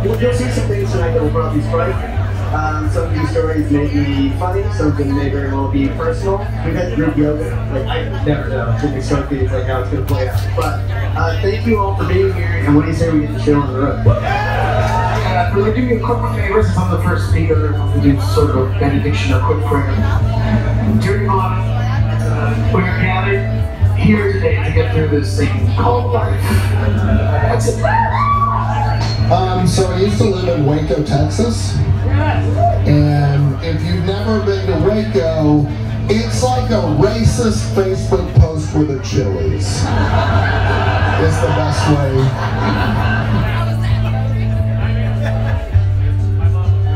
You'll see some things tonight that will probably strike. Some of these stories may be funny, some of them may very well be personal. We've had group yoga, like I never know when we start these, like how it's going to play out. But thank you all for being here, and what do you say we get to chill on the road? We're going to do you a quick favor since I'm the first speaker. We'll do sort of a benediction or quick prayer. Dear God, we are gathered here today to get through this thing called life. That's it. So I used to live in Waco, Texas, and if you've never been to Waco, it's like a racist Facebook post with a Chili's. It's the best way.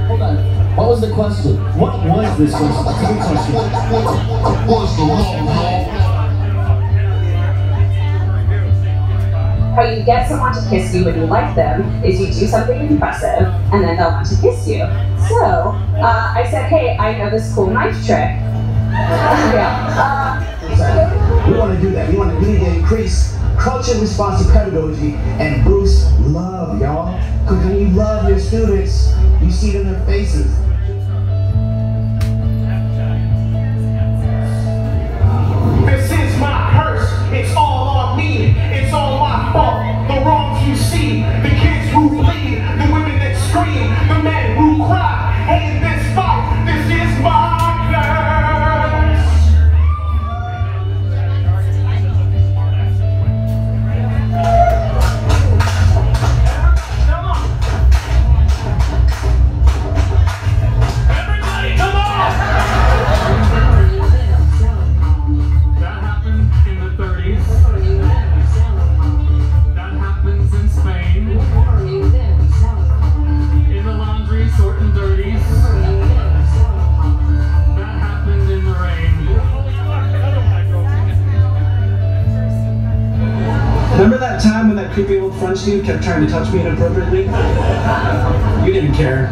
Hold on. What was the question? What was this question? That's a good question. What was the law? How you get someone to kiss you when you like them is you do something impressive and then they'll want to kiss you. So I said, hey, I know this cool knife trick. We want to do that. We need to increase culture responsive pedagogy and boost love, y'all. Because when you love your students, you see it in their faces. This is my curse. It's all on me. It's all my fault. The wrongs you see, the kids who bleed, the women that scream, the men who cry. Hey, in this fight, this is my Remember that time when that creepy old French dude kept trying to touch me inappropriately? You didn't care.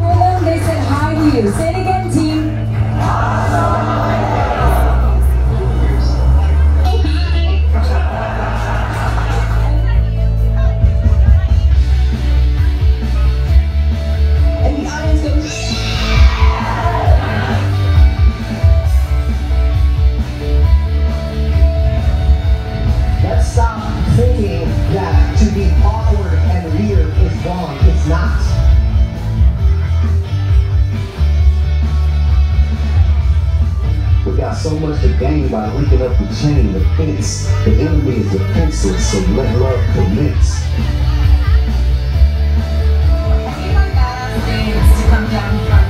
Hello, they said hi to you. Say it again, team. So much to gain by linking up the chain, the fence. The enemy is defenseless, so let love commence. Any of my badass dames to come down front.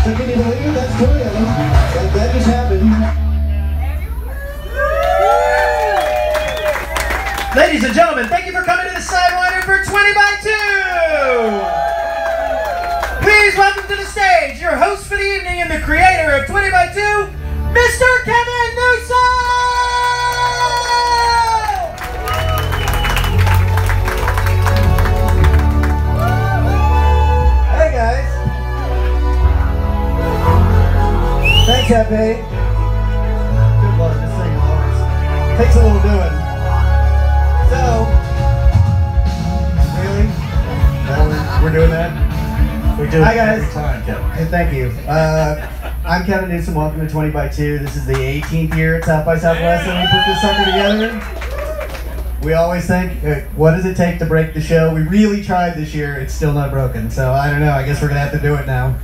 So can you believe it? That's 3 of them. That just happened. Ladies and gentlemen, thank you for coming to the Sidewinder for 20x2! Please welcome to the stage your host for the evening and the creator of 20x2, Mr. Kevin Newsom! Hey guys! Thanks, Happy. Good luck, this thing always takes a little doing. So, really? We're doing that? We do it every time, Kevin. Hey, thank you. I'm Kevin Newsom. Welcome to 20x2. This is the 18th year at South by Southwest that we put this sucker together. We always think, what does it take to break the show? We really tried this year. It's still not broken. So I don't know. I guess we're gonna have to do it now.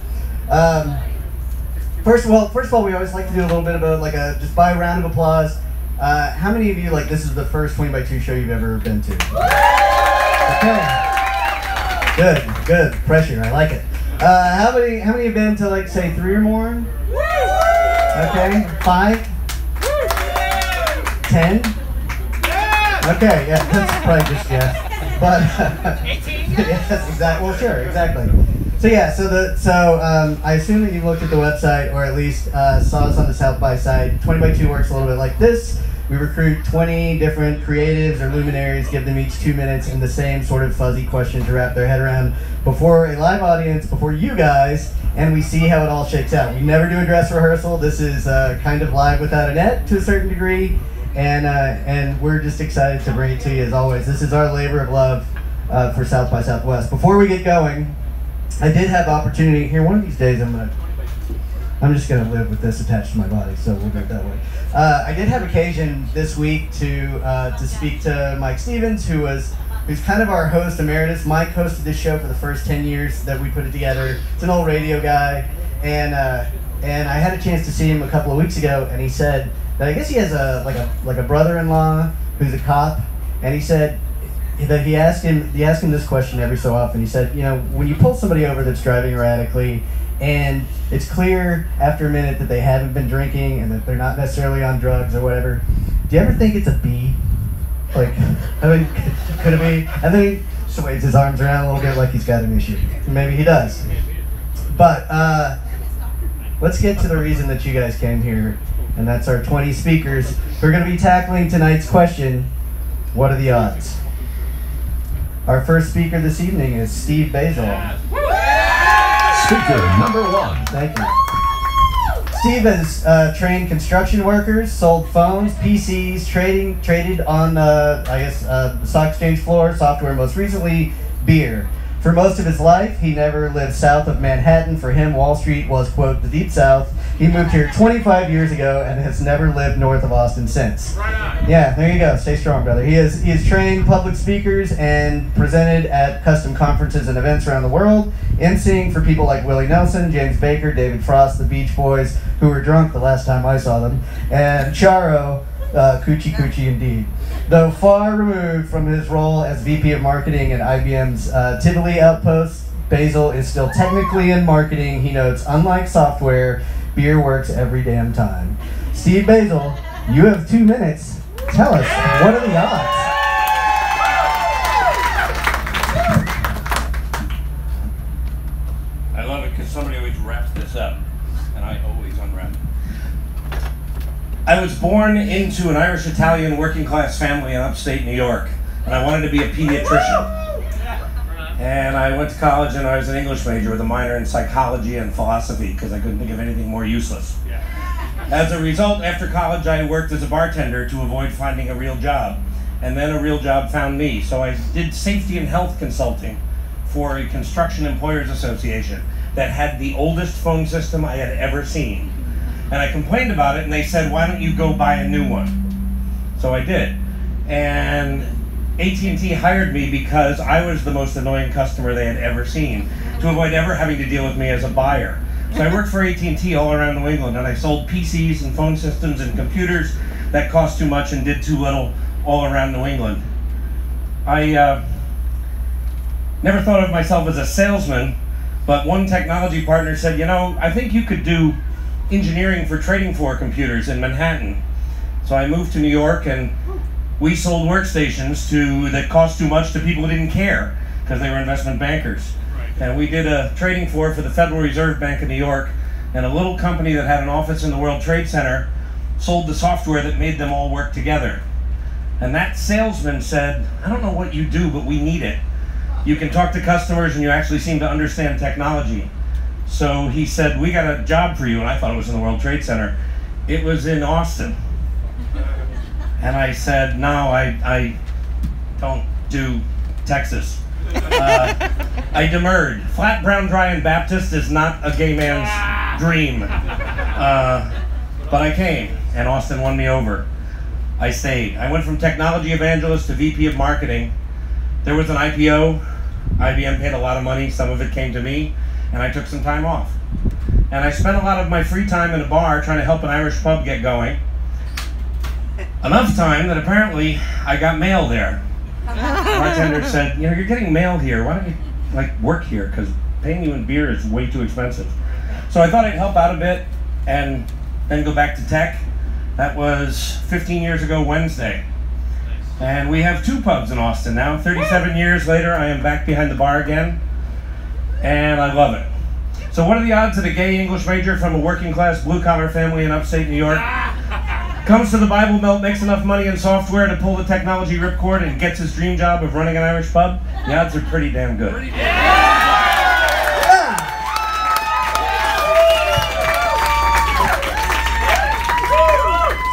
First of all, we always like to do a little bit of just by a round of applause. How many of you, this is the first 20x2 show you've ever been to? Okay. Good. Pressure, I like it. How many have been to, say, 3 or more? Okay. 5? 10? Okay, yeah, that's probably just yes. But, 18? Yes, exactly. Well, sure, exactly. So yeah, so I assume that you looked at the website, or at least saw us on the South by side. 20x2 works a little bit like this. We recruit 20 different creatives or luminaries, give them each 2 minutes and the same sort of fuzzy question to wrap their head around before a live audience, before you guys, and we see how it all shakes out. We never do a dress rehearsal. This is kind of live without a net to a certain degree, and we're just excited to bring it to you as always. This is our labor of love for South by Southwest. Before we get going, I did have opportunity here. One of these days I'm just going to live with this attached to my body, so we'll go that way. I did have occasion this week to speak to Mike Stevens, who's kind of our host emeritus. Mike hosted this show for the first 10 years that we put it together. It's an old radio guy, and I had a chance to see him a couple of weeks ago, and he said that I guess he has a brother-in-law who's a cop, and he said that he asked him this question every so often. He said, you know, when you pull somebody over that's driving erratically, and it's clear after a minute that they haven't been drinking and that they're not necessarily on drugs or whatever, do you ever think it's a B? Like, I mean, could it be? And then he sways his arms around a little bit like he's got an issue. Maybe he does. But let's get to the reason that you guys came here, and that's our 20 speakers who are going to be tackling tonight's question, what are the odds? Our first speaker this evening is Steve Basil. Speaker number 1. Thank you. Steve has trained construction workers, sold phones, PCs, traded on, the stock exchange floor, software, most recently, beer. For most of his life, he never lived south of Manhattan. For him, Wall Street was, quote, the deep south. He moved here 25 years ago and has never lived north of Austin since. Yeah, there you go. Stay strong, brother. He has trained public speakers and presented at custom conferences and events around the world, emceeing for people like Willie Nelson, James Baker, David Frost, the Beach Boys, who were drunk the last time I saw them, and Charo, Coochie Coochie indeed. Though far removed from his role as VP of Marketing at IBM's Tivoli outpost, Basil is still technically in marketing. He notes, unlike software, beer works every damn time. Steve Basil, you have 2 minutes. Tell us, what are the odds? I love it because somebody always wraps this up, and I always unwrap it. I was born into an Irish-Italian working-class family in upstate New York, and I wanted to be a pediatrician. And I went to college and I was an English major with a minor in psychology and philosophy because I couldn't think of anything more useless. As a result, after college I worked as a bartender to avoid finding a real job. And then a real job found me. So I did safety and health consulting for a construction employers association that had the oldest phone system I had ever seen. And I complained about it and they said, why don't you go buy a new one? So I did. And AT&T hired me because I was the most annoying customer they had ever seen, to avoid ever having to deal with me as a buyer. So I worked for AT&T all around New England, and I sold PCs and phone systems and computers that cost too much and did too little all around New England. I never thought of myself as a salesman, but one technology partner said, you know, I think you could do engineering for trading floor computers in Manhattan. So I moved to New York and we sold workstations that cost too much to people who didn't care because they were investment bankers. And we did a trading floor for the Federal Reserve Bank of New York, and a little company that had an office in the World Trade Center sold the software that made them all work together. And that salesman said, I don't know what you do, but we need it. You can talk to customers and you actually seem to understand technology. So he said, we got a job for you, and I thought it was in the World Trade Center. It was in Austin. And I said, no, I don't do Texas. I demurred. Flat, brown, dry, and Baptist is not a gay man's dream. But I came, and Austin won me over. I stayed. I went from technology evangelist to VP of marketing. There was an IPO. IBM paid a lot of money. Some of it came to me, and I took some time off. And I spent a lot of my free time in a bar trying to help an Irish pub get going. Enough time that apparently I got mail there. The bartender said, you know, you're getting mail here. Why don't you work here? Because paying you in beer is way too expensive. So I thought I'd help out a bit and then go back to tech. That was 15 years ago Wednesday. And we have 2 pubs in Austin now. 37 years later, I am back behind the bar again. And I love it. So what are the odds that a gay English major from a working class blue collar family in upstate New York Comes to the Bible Belt, makes enough money in software to pull the technology ripcord, and gets his dream job of running an Irish pub, the odds are pretty damn good.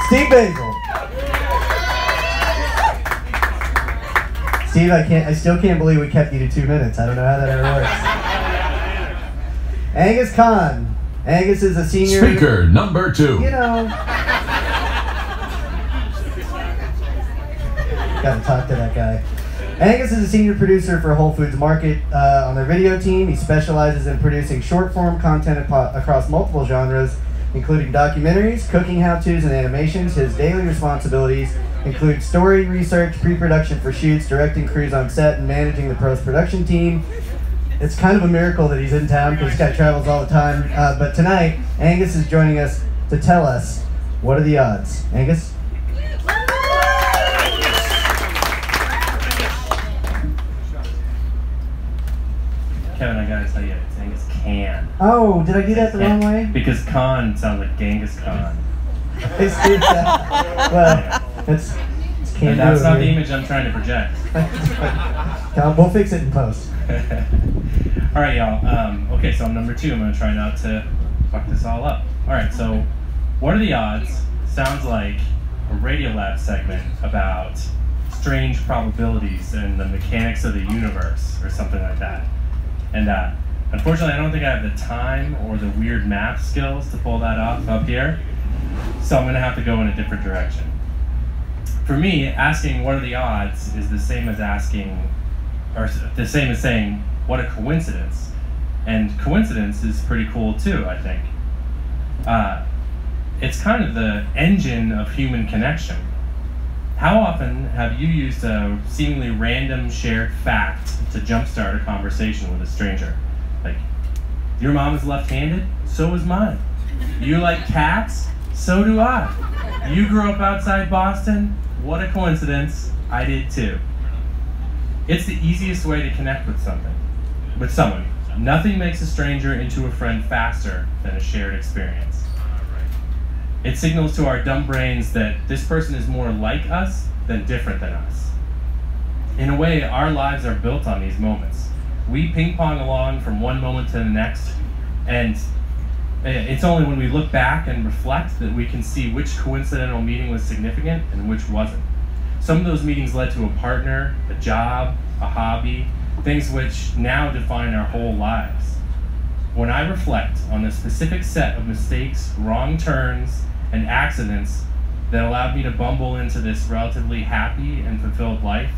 Steve Basil. Steve, I still can't believe we kept you to 2 minutes. I don't know how that ever works. Angus Kahn. Angus is a senior... Speaker number 2. You know... Gotta talk to that guy. Angus is a senior producer for Whole Foods Market on their video team. He specializes in producing short-form content across multiple genres, including documentaries, cooking how-tos, and animations. His daily responsibilities include story research, pre-production for shoots, directing crews on set, and managing the post-production team. It's kind of a miracle that he's in town because this guy travels all the time. But tonight, Angus is joining us to tell us what are the odds. Angus? Kevin, I gotta tell you, it's Angus Can. Oh, did I do that the wrong way? Because Khan sounds like Genghis Khan. Well, it's can't. And that's not the image I'm trying to project. We'll fix it in post. All right, y'all. Okay, so I'm number 2. I'm gonna try not to fuck this all up. All right, so what are the odds? Sounds like a Radiolab segment about strange probabilities and the mechanics of the universe, or something like that. And unfortunately, I don't think I have the time or the weird math skills to pull that off up here. So I'm gonna have to go in a different direction. For me, asking what are the odds is the same as asking, or the same as saying, what a coincidence. And coincidence is pretty cool too, I think. It's kind of the engine of human connection. How often have you used a seemingly random shared fact to jumpstart a conversation with a stranger? Like, your mom is left-handed? So is mine. You like cats? So do I. You grew up outside Boston? What a coincidence. I did too. It's the easiest way to connect with someone. Nothing makes a stranger into a friend faster than a shared experience. It signals to our dumb brains that this person is more like us than different than us. In a way, our lives are built on these moments. We ping-pong along from one moment to the next, and it's only when we look back and reflect that we can see which coincidental meeting was significant and which wasn't. Some of those meetings led to a partner, a job, a hobby, things which now define our whole lives. When I reflect on the specific set of mistakes, wrong turns, and accidents that allowed me to bumble into this relatively happy and fulfilled life,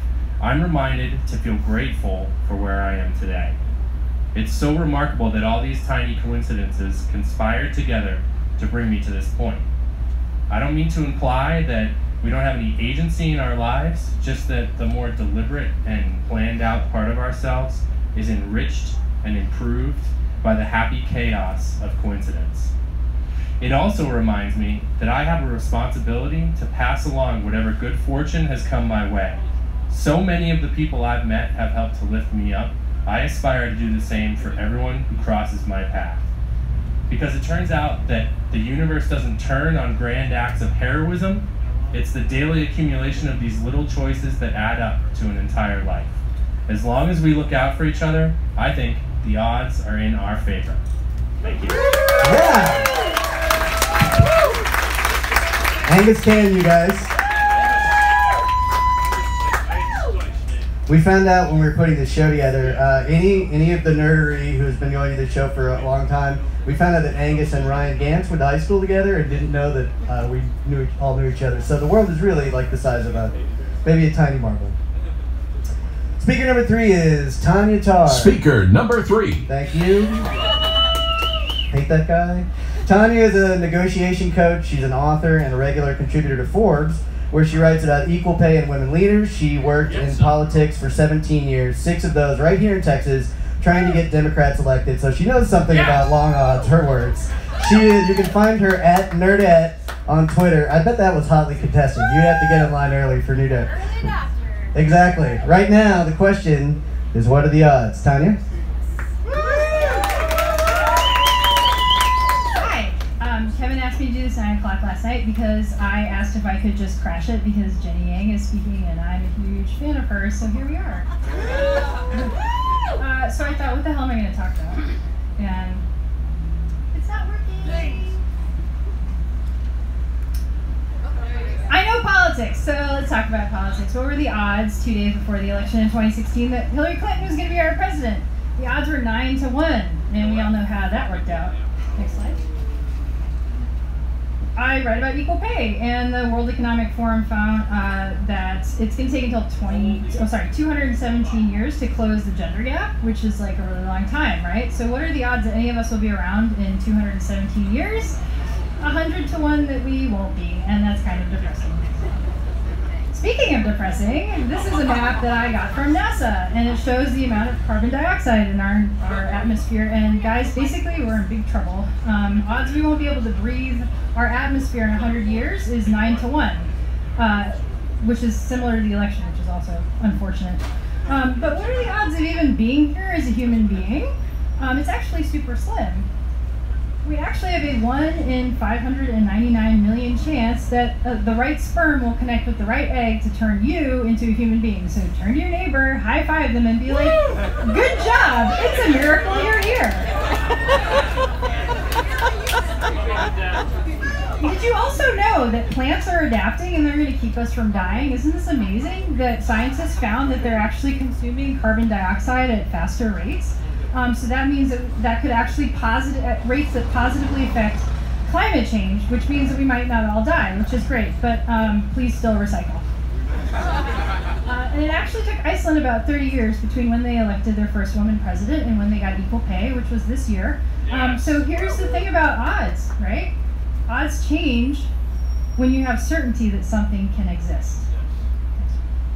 I'm reminded to feel grateful for where I am today. It's so remarkable that all these tiny coincidences conspired together to bring me to this point. I don't mean to imply that we don't have any agency in our lives, just that the more deliberate and planned out part of ourselves is enriched and improved by the happy chaos of coincidence. It also reminds me that I have a responsibility to pass along whatever good fortune has come my way. So many of the people I've met have helped to lift me up. I aspire to do the same for everyone who crosses my path. Because it turns out that the universe doesn't turn on grand acts of heroism. It's the daily accumulation of these little choices that add up to an entire life. As long as we look out for each other, I think the odds are in our favor. Thank you. Yeah. Angus Can, you guys. We found out when we were putting the show together, any of the nerdery who's been going to the show for a long time, we found out that Angus and Ryan Gantz went to high school together and didn't know that we all knew each other. So the world is really like the size of maybe a tiny marble. Speaker number 3 is Tanya Tarr. Speaker number 3. Thank you. Hate that guy. Tanya is a negotiation coach. She's an author and a regular contributor to Forbes, where she writes about equal pay and women leaders. She worked in politics for 17 years, 6 of those right here in Texas, trying to get Democrats elected. So she knows something about long odds, her words. You can find her at Nerdette on Twitter. I bet that was hotly contested. You have to get in line early for Nerdette. Exactly. Right now, the question is, what are the odds? Tanya? Hi. Kevin asked asked me to do this at 9 o'clock last night because I asked if I could just crash it because Jenny Yang is speaking and I'm a huge fan of hers, so here we are. So I thought, what the hell am I going to talk about? And it's not working. I know politics, so let's talk about politics. What were the odds 2 days before the election in 2016 that Hillary Clinton was going to be our president? The odds were 9-1, and we all know how that worked out. Next slide. I read about equal pay, and the World Economic Forum found that it's going to take until 217 years to close the gender gap, which is like a really long time, right? So what are the odds that any of us will be around in 217 years? 100-1 that we won't be, and that's kind of depressing. Speaking of depressing, this is a map that I got from NASA, and it shows the amount of carbon dioxide in our atmosphere, and guys, basically we're in big trouble. Odds we won't be able to breathe our atmosphere in 100 years is 9-1, which is similar to the election, which is also unfortunate. But what are the odds of even being here as a human being? It's actually super slim. We actually have a 1 in 599 million chance that the right sperm will connect with the right egg to turn you into a human being. So turn to your neighbor, high five them, and be like, good job, it's a miracle you're here. Did you also know that plants are adapting and they're going to keep us from dying? Isn't this amazing that scientists found that they're actually consuming carbon dioxide at faster rates? So that means that could actually at rates that positively affect climate change, which means that we might not all die, which is great, but please still recycle. And it actually took Iceland about 30 years between when they elected their first woman president and when they got equal pay, which was this year. So here's the thing about odds, right? Odds change when you have certainty that something can exist.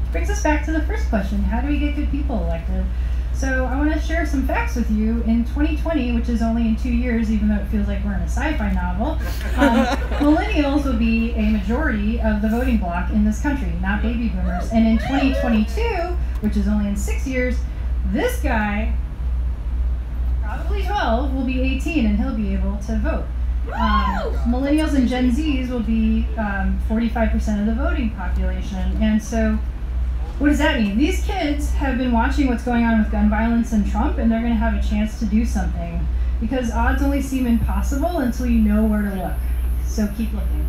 Which brings us back to the first question, how do we get good people elected? So I want to share some facts with you. In 2020, which is only in 2 years, even though it feels like we're in a sci-fi novel, millennials will be a majority of the voting bloc in this country, not baby boomers. And in 2022, which is only in 6 years, this guy, probably 12, will be 18 and he'll be able to vote. Millennials and Gen Zs will be 45% of the voting population. And so what does that mean? These kids have been watching what's going on with gun violence and Trump, and they're going to have a chance to do something. Because odds only seem impossible until you know where to look. So keep looking.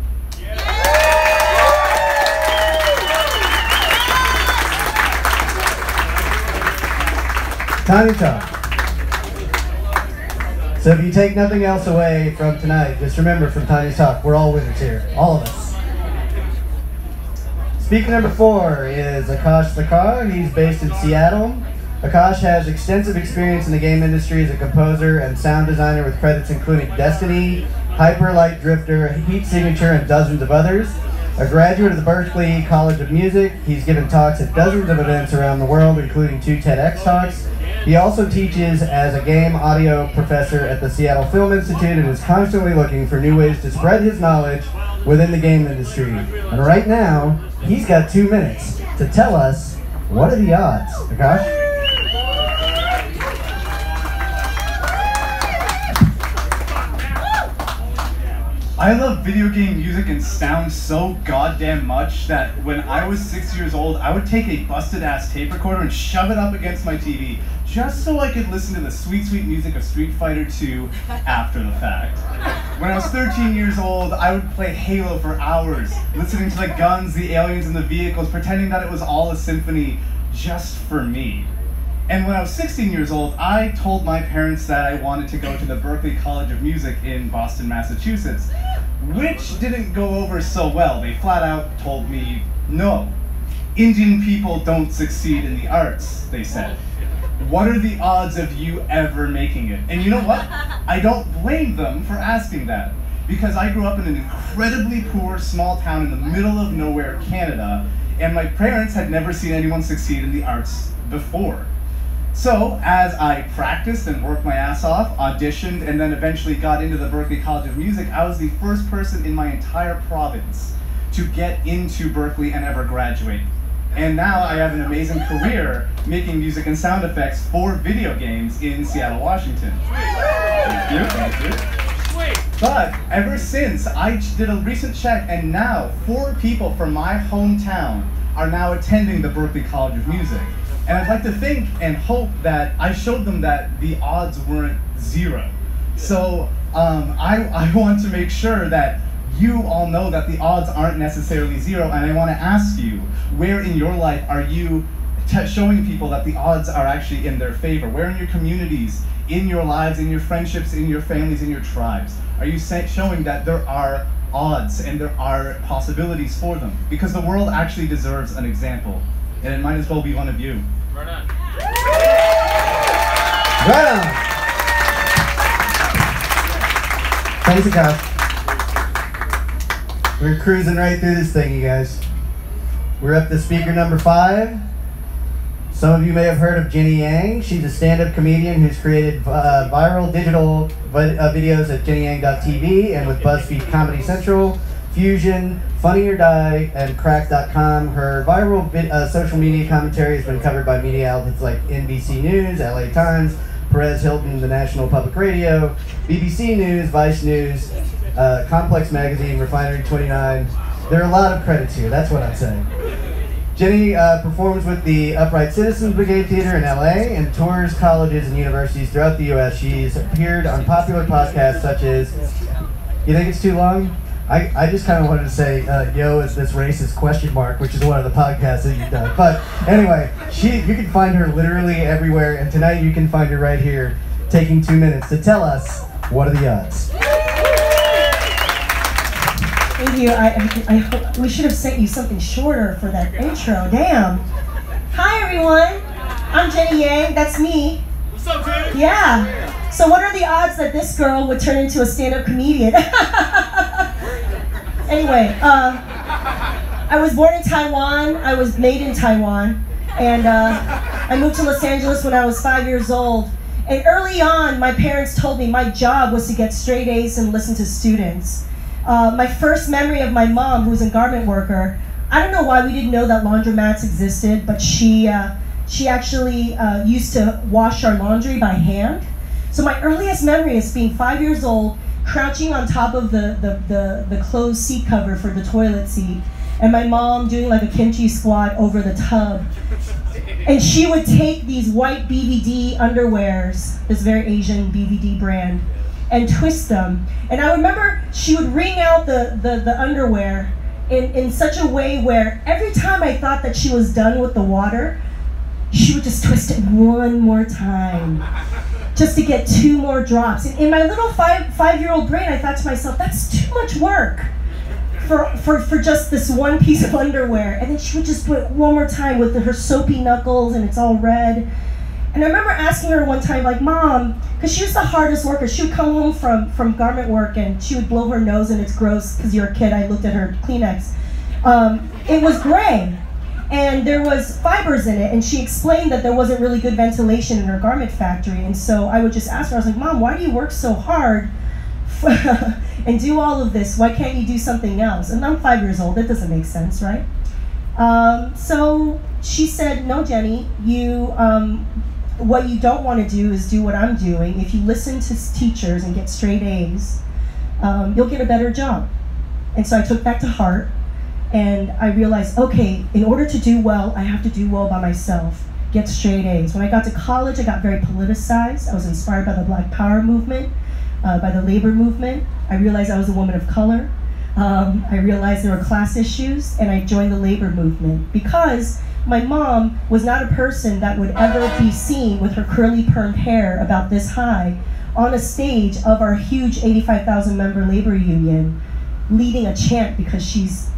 Time to talk. So if you take nothing else away from tonight, just remember from Tiny Talk, we're all winners here. All of us. Speaker number 4 is Akash Thakar. He's based in Seattle. Akash has extensive experience in the game industry as a composer and sound designer with credits including Destiny, Hyper Light Drifter, Heat Signature, and dozens of others. A graduate of the Berklee College of Music, he's given talks at dozens of events around the world, including 2 TEDx talks. He also teaches as a game audio professor at the Seattle Film Institute and is constantly looking for new ways to spread his knowledge within the game industry. And right now, he's got 2 minutes to tell us what are the odds. Akash? I love video game music and sound so goddamn much that when I was 6 years old, I would take a busted ass tape recorder and shove it up against my TV just so I could listen to the sweet, sweet music of Street Fighter 2 after the fact. When I was 13 years old, I would play Halo for hours, listening to the guns, the aliens, and the vehicles, pretending that it was all a symphony just for me. And when I was 16 years old, I told my parents that I wanted to go to the Berklee College of Music in Boston, Massachusetts, which didn't go over so well. They flat out told me, no, Indian people don't succeed in the arts, they said. What are the odds of you ever making it? And you know what? I don't blame them for asking that, because I grew up in an incredibly poor small town in the middle of nowhere, Canada, and my parents had never seen anyone succeed in the arts before. So, as I practiced and worked my ass off, auditioned, and then eventually got into the Berklee College of Music, I was the first person in my entire province to get into Berklee and ever graduate. And now I have an amazing career making music and sound effects for video games in Seattle, Washington. Thank you, thank you. But ever since, I did a recent check, and now 4 people from my hometown are now attending the Berklee College of Music. And I'd like to think and hope that I showed them that the odds weren't 0. So I want to make sure that you all know that the odds aren't necessarily 0, and I want to ask you, where in your life are you showing people that the odds are actually in their favor? Where in your communities, in your lives, in your friendships, in your families, in your tribes, are you showing that there are odds and there are possibilities for them? Because the world actually deserves an example, and it might as well be one of you. Right on. Right on. Thanks, Akash. We're cruising right through this thing, you guys. We're up to speaker number 5. Some of you may have heard of Jenny Yang. She's a stand-up comedian who's created viral digital videos at jennyyang.tv and with BuzzFeed Comedy Central, Fusion, Funny or Die, and Crack.com. Her viral social media commentary has been covered by media outlets like NBC News, LA Times, Perez Hilton, the National Public Radio, BBC News, Vice News, Complex Magazine, Refinery 29. There are a lot of credits here, that's what I'm saying. Jenny performs with the Upright Citizens Brigade Theater in LA and tours colleges and universities throughout the US. She's appeared on popular podcasts such as, you think it's too long? I just kind of wanted to say, yo, is this racist question mark, which is one of the podcasts that you've done. But anyway, you can find her literally everywhere, and tonight you can find her right here, taking 2 minutes to tell us, what are the odds? Thank you. I hope we should have sent you something shorter for that intro. Damn. Hi, everyone. I'm Jenny Yang. That's me. What's up, Jenny? Yeah. So what are the odds that this girl would turn into a stand-up comedian? Anyway, I was born in Taiwan. I was made in Taiwan. And I moved to Los Angeles when I was 5 years old. And early on, my parents told me my job was to get straight A's and listen to students. My first memory of my mom, who was a garment worker, I don't know why we didn't know that laundromats existed, but she actually used to wash our laundry by hand. So my earliest memory is being 5 years old, crouching on top of the closed seat cover for the toilet seat, and my mom doing like a kimchi squat over the tub. And she would take these white BVD underwears, this very Asian BVD brand, and twist them. And I remember she would wring out the underwear in such a way where every time I thought that she was done with the water, she would just twist it one more time, just to get 2 more drops. And in my little five-year-old brain, I thought to myself, that's too much work for just this one piece of underwear. And then she would just do it one more time with her soapy knuckles, and it's all red. And I remember asking her one time, like, Mom, because she was the hardest worker. She would come home from garment work and she would blow her nose, and it's gross because you're a kid. I looked at her Kleenex. It was gray, and there was fibers in it, and she explained that there wasn't really good ventilation in her garment factory. And so I would just ask her, I was like, Mom, why do you work so hard and do all of this? Why can't you do something else? And I'm 5 years old. That doesn't make sense, right? So she said, no, Jenny, what you don't want to do is do what I'm doing. If you listen to teachers and get straight A's, you'll get a better job. And so I took that to heart, and I realized, okay, in order to do well, I have to do well by myself, get straight A's. When I got to college, I got very politicized. I was inspired by the Black Power movement, by the labor movement. I realized I was a woman of color. I realized there were class issues, and I joined the labor movement because my mom was not a person that would ever be seen with her curly permed hair about this high on a stage of our huge 85,000 member labor union leading a chant because she's,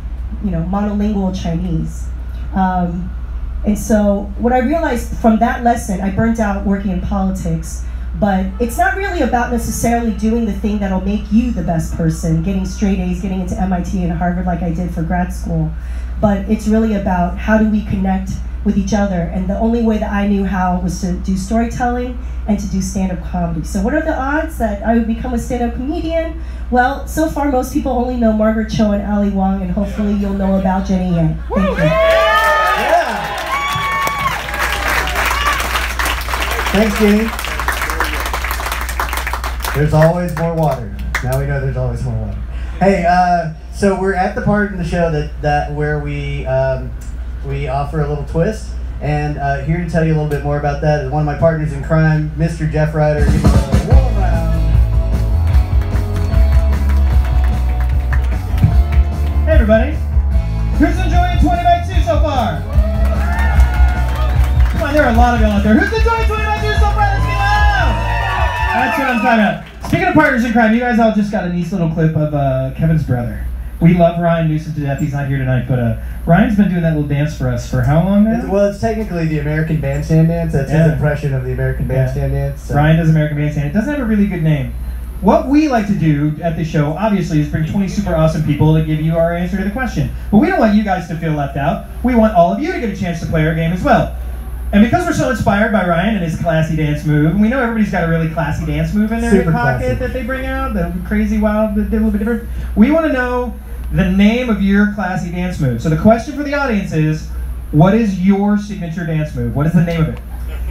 monolingual Chinese. And so what I realized from that lesson, I burnt out working in politics, but it's not really about necessarily doing the thing that'll make you the best person, getting straight A's, getting into MIT and Harvard like I did for grad school. But it's really about how do we connect with each other. And the only way that I knew how was to do storytelling and to do stand-up comedy. So what are the odds that I would become a stand-up comedian? Well, so far most people only know Margaret Cho and Ali Wong, and hopefully you'll know about Jenny Yang. Thank you. Yeah. Thanks, Jenny. There's always more water. Now we know there's always more water. Hey, so we're at the part in the show that where we offer a little twist, and here to tell you a little bit more about that is one of my partners in crime, Mr. Jeff Ryder. Give him a warm round. Hey everybody, who's enjoying 20 by 2 so far? Come on, there are a lot of y'all out there. Who's enjoying 20 by 2 so far? Let's get loud! That's what I'm talking about. Speaking of partners in crime, you guys all just got a nice little clip of Kevin's brother. We love Ryan Newsom to death. He's not here tonight, but Ryan's been doing that little dance for us for how long now? Well, it's technically the American Bandstand Dance. That's his impression of the American Bandstand Dance. So. Ryan does American Bandstand. It doesn't have a really good name. What we like to do at the show, obviously, is bring 20 super awesome people to give you our answer to the question. But we don't want you guys to feel left out. We want all of you to get a chance to play our game as well. And because we're so inspired by Ryan and his classy dance move, and we know everybody's got a really classy dance move in their hip pocket that they bring out, the crazy, wild, a little bit different, we want to know the name of your classy dance move. So the question for the audience is, what is your signature dance move? What is the name of it?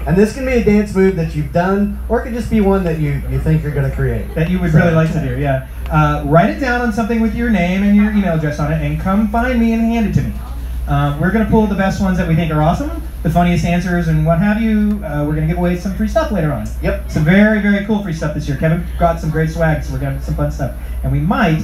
And this can be a dance move that you've done, or it could just be one that you think you're going to create. That you would really like to do, yeah. Write it down on something with your name and your email address on it, and come find me and hand it to me. We're going to pull the best ones that we think are awesome, the funniest answers and what have you. We're going to give away some free stuff later on. Yep. Some very, very cool free stuff this year. Kevin got some great swag, so we're going to have some fun stuff. And we might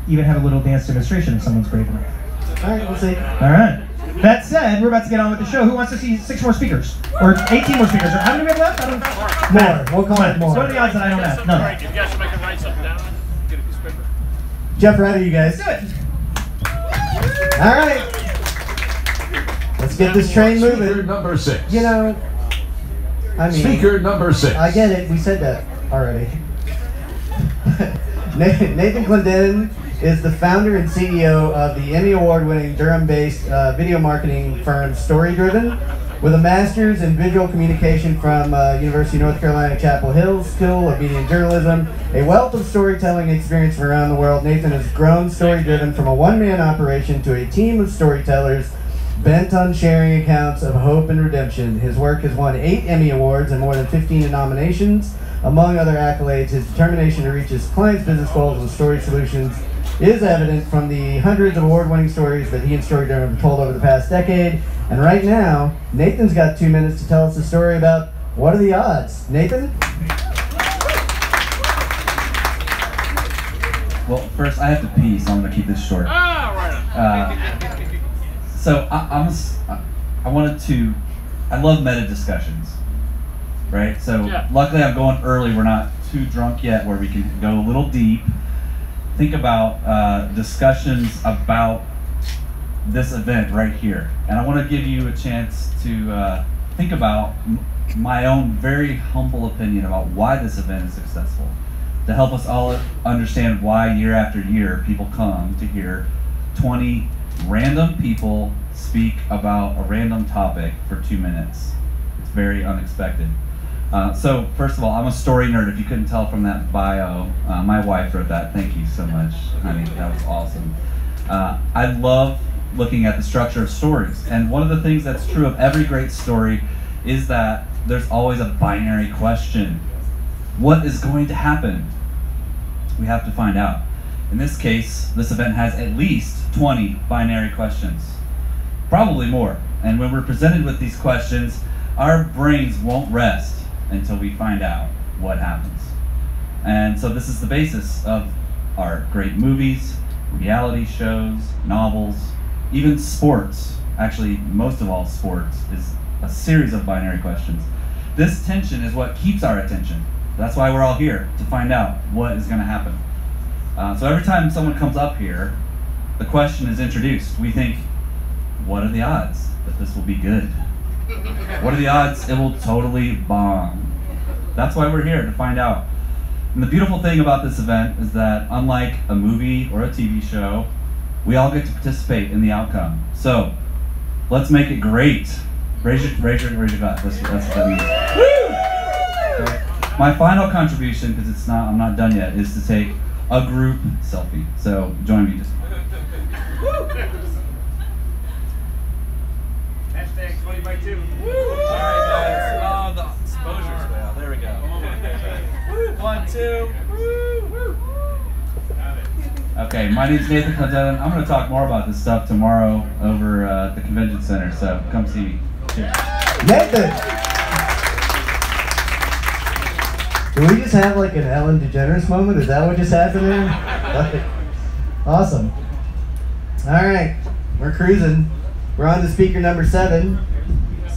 even have a little dance demonstration if someone's brave enough. All right, we'll see. All right. That said, we're about to get on with the show. Who wants to see 6 more speakers? Or 18 more speakers? Or how many we have left? I don't know. More. We'll call it more. So what are the odds that I don't have? None. All right, you guys should make it write something down. Get a piece of paper. Jeff, ready, you guys? Let's do it. All right. Let's get this train moving. Speaker number 6. You know, I mean... Speaker number 6. I get it. We said that already. Nathan Clendenin is the founder and CEO of the Emmy Award-winning Durham-based video marketing firm Story Driven. With a master's in visual communication from University of North Carolina Chapel Hill School of Media and Journalism, a wealth of storytelling experience from around the world, Nathan has grown Story Driven from a one-man operation to a team of storytellers bent on sharing accounts of hope and redemption. His work has won 8 Emmy Awards and more than 15 nominations. Among other accolades, his determination to reach his clients' business goals with story solutions is evident from the hundreds of award-winning stories that he and Story Driven have told over the past decade. And right now, Nathan's got 2 minutes to tell us a story about what are the odds. Nathan? Well, first I have to pee, so I'm gonna keep this short. So I love meta discussions, right? So luckily I'm going early. We're not too drunk yet, where we can go a little deep. Think about discussions about this event right here. And I want to give you a chance to think about my own very humble opinion about why this event is successful, to help us all understand why year after year people come to hear 20 random people speak about a random topic for 2 minutes. It's very unexpected. So first of all, I'm a story nerd. If you couldn't tell from that bio, my wife wrote that. Thank you so much, honey. That was awesome. I love looking at the structure of stories. And one of the things that's true of every great story is that there's always a binary question. What is going to happen? We have to find out. In this case, this event has at least 20 binary questions, probably more. And when we're presented with these questions, our brains won't rest until we find out what happens. And so this is the basis of our great movies, reality shows, novels, even sports. Actually, most of all sports is a series of binary questions. This tension is what keeps our attention. That's why we're all here, to find out what is going to happen. So every time someone comes up here, the question is introduced. We think, what are the odds that this will be good? What are the odds it will totally bomb? That's why we're here, to find out. And the beautiful thing about this event is that, unlike a movie or a TV show, we all get to participate in the outcome. So, let's make it great. Raise your gut. That's what that means. Okay. My final contribution, because I'm not done yet, is to take a group selfie. So join me. Hashtag 20 by 2. Alright guys. Oh, the exposure's way out. There we go. 1, 2. Okay, my name's Nathan Clinton. I'm going to talk more about this stuff tomorrow over at the convention center, so come see me. Cheers. Nathan! Did we just have like an Ellen DeGeneres moment? Is that what just happened there? Awesome. Alright, we're cruising. We're on to speaker number 7.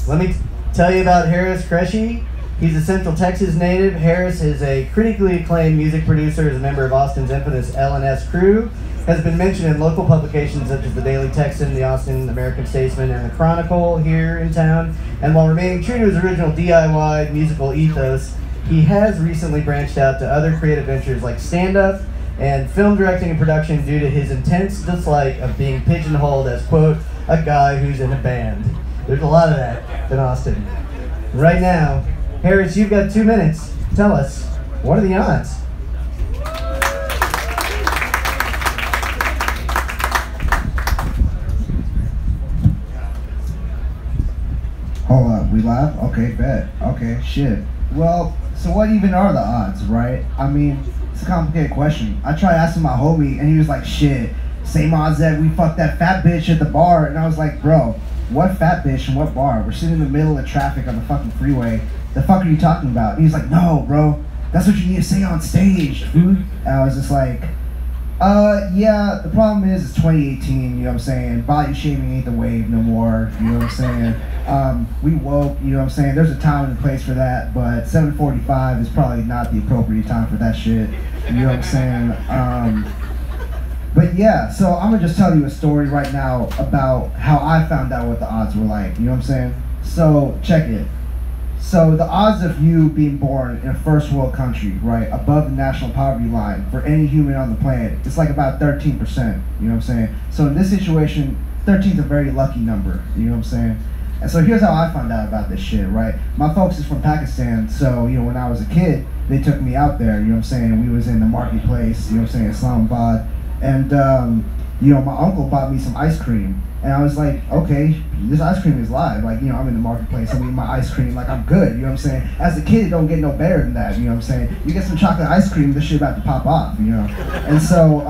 Let me tell you about Harris Kreshe. He's a Central Texas native. Harris is a critically acclaimed music producer, is a member of Austin's infamous L&S crew, has been mentioned in local publications such as the Daily Texan, the Austin American Statesman, and the Chronicle here in town. And while remaining true to his original DIY musical ethos, he has recently branched out to other creative ventures like stand-up and film directing and production due to his intense dislike of being pigeonholed as, quote, a guy who's in a band. There's a lot of that in Austin. Right now, Harris, you've got 2 minutes. Tell us, what are the odds? Hold up, we live? Okay, bet. Okay, shit. Well, so what even are the odds, right? I mean, it's a complicated question. I tried asking my homie, and he was like, shit, same odds that we fucked that fat bitch at the bar. And I was like, bro, what fat bitch and what bar? We're sitting in the middle of traffic on the fucking freeway. The fuck are you talking about? And he's like, no, bro, that's what you need to say on stage, dude. And I was just like, yeah, the problem is it's 2018, you know what I'm saying? Body shaming ain't the wave no more, you know what I'm saying? We woke, you know what I'm saying? There's a time and a place for that, but 7:45 is probably not the appropriate time for that shit, you know what I'm saying? But yeah, so I'm gonna just tell you a story right now about how I found out what the odds were like, you know what I'm saying? So, check it. So the odds of you being born in a first world country, right, above the national poverty line for any human on the planet, it's like about 13%, you know what I'm saying? So in this situation, 13 is a very lucky number, you know what I'm saying? And so here's how I found out about this shit, right? My folks is from Pakistan, so, you know, when I was a kid, they took me out there, you know what I'm saying? We was in the marketplace, you know what I'm saying, Islamabad, and, you know, my uncle bought me some ice cream. And I was like, okay, this ice cream is live. Like, you know, I'm in the marketplace, I'm eating my ice cream, like, I'm good, you know what I'm saying? As a kid, it don't get no better than that, you know what I'm saying? You get some chocolate ice cream, this shit about to pop off, you know? And so,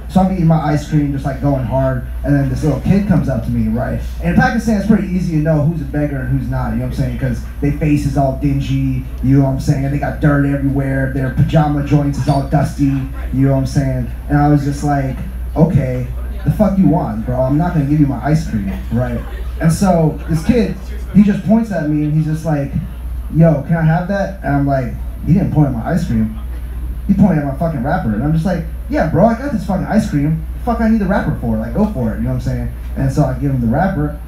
so I'm eating my ice cream, just like going hard, and then this little kid comes up to me, right? And in Pakistan, it's pretty easy to know who's a beggar and who's not, you know what I'm saying? Because their face is all dingy, you know what I'm saying? And they got dirt everywhere, their pajama joints is all dusty, you know what I'm saying? And I was just like, okay, the fuck you want, bro? I'm not gonna give you my ice cream, right? And so this kid, he just points at me and he's just like, yo, can I have that? And I'm like, he didn't point at my ice cream. He pointed at my fucking wrapper. And I'm just like, yeah, bro, I got this fucking ice cream. Fuck, I need the wrapper for? Like, go for it, you know what I'm saying? And so I give him the wrapper,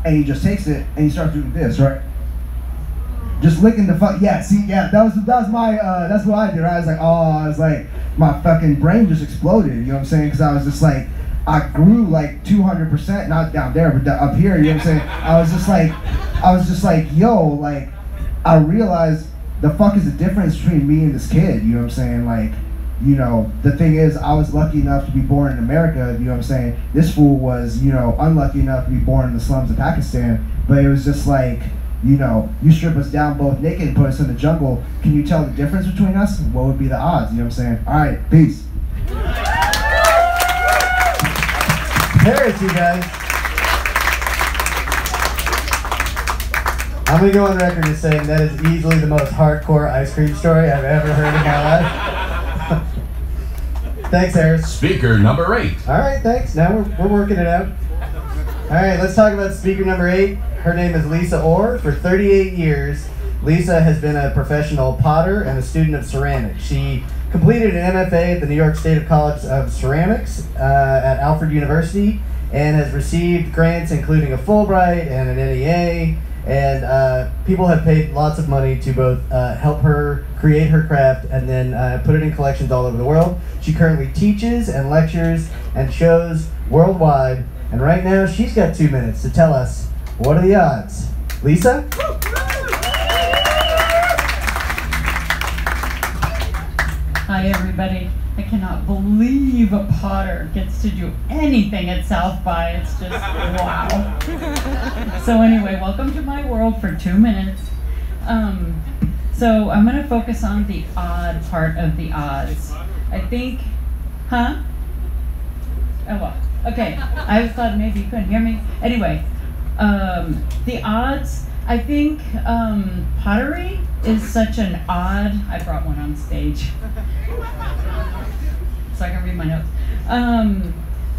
and he just takes it and he starts doing this, right? Just licking the fuck, yeah, see, yeah, that was my, that's what I did, right? I was like, oh, I was like, my fucking brain just exploded, you know what I'm saying? Because I was just like, I grew like 200%, not down there, but up here, you know what I'm saying? I was just like, yo, like, I realized the fuck is the difference between me and this kid, you know what I'm saying? Like, you know, the thing is, I was lucky enough to be born in America, you know what I'm saying? This fool was, you know, unlucky enough to be born in the slums of Pakistan, but it was just like, you know, you strip us down both naked and put us in the jungle. Can you tell the difference between us? What would be the odds? You know what I'm saying? All right, peace. Harris, you guys. I'm gonna go on record as saying that is easily the most hardcore ice cream story I've ever heard in my life. Thanks, Harris. Speaker number 8. All right, thanks. Now we're working it out. All right, let's talk about speaker number 8. Her name is Lisa Orr. For 38 years, Lisa has been a professional potter and a student of ceramics. She completed an MFA at the New York State College of Ceramics at Alfred University and has received grants including a Fulbright and an NEA, and people have paid lots of money to both help her create her craft and then put it in collections all over the world. She currently teaches and lectures and shows worldwide, and right now she's got 2 minutes to tell us what are the odds. Lisa? Hi everybody. I cannot believe a potter gets to do anything at South by. It's just wow. So anyway, welcome to my world for 2 minutes. So I'm going to focus on the odd part of the odds. I think Huh? Oh, well. Okay. I thought maybe you couldn't hear me. Anyway, the odds, I think pottery is such an odd, I brought one on stage so I can read my notes.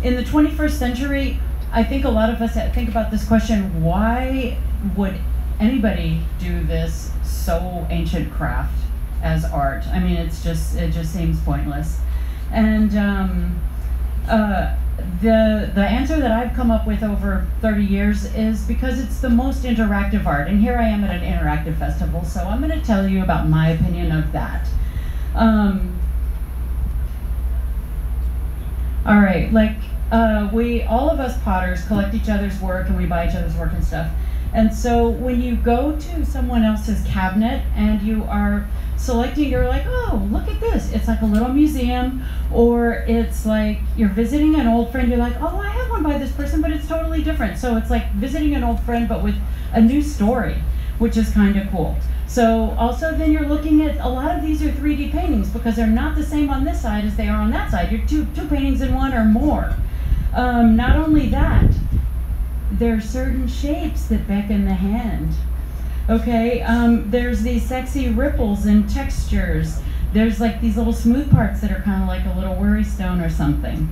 In the 21st century, I think a lot of us think about this question, why would anybody do this so ancient craft as art? I mean, it just seems pointless. And the answer that I've come up with over 30 years is because it's the most interactive art. And here I am at an interactive festival, so I'm going to tell you about my opinion of that. All right, like all of us potters collect each other's work and we buy each other's work and stuff. And so when you go to someone else's cabinet and you are selecting, you're like, oh, look at this. It's like a little museum, or it's like you're visiting an old friend. You're like, oh, I have one by this person, but it's totally different. So it's like visiting an old friend, but with a new story, which is kind of cool. So also then you're looking at, a lot of these are 3D paintings because they're not the same on this side as they are on that side. You're two paintings in one or more. Not only that, there are certain shapes that beckon the hand. Okay, there's these sexy ripples and textures. There's like these little smooth parts that are kind of like a little worry stone or something.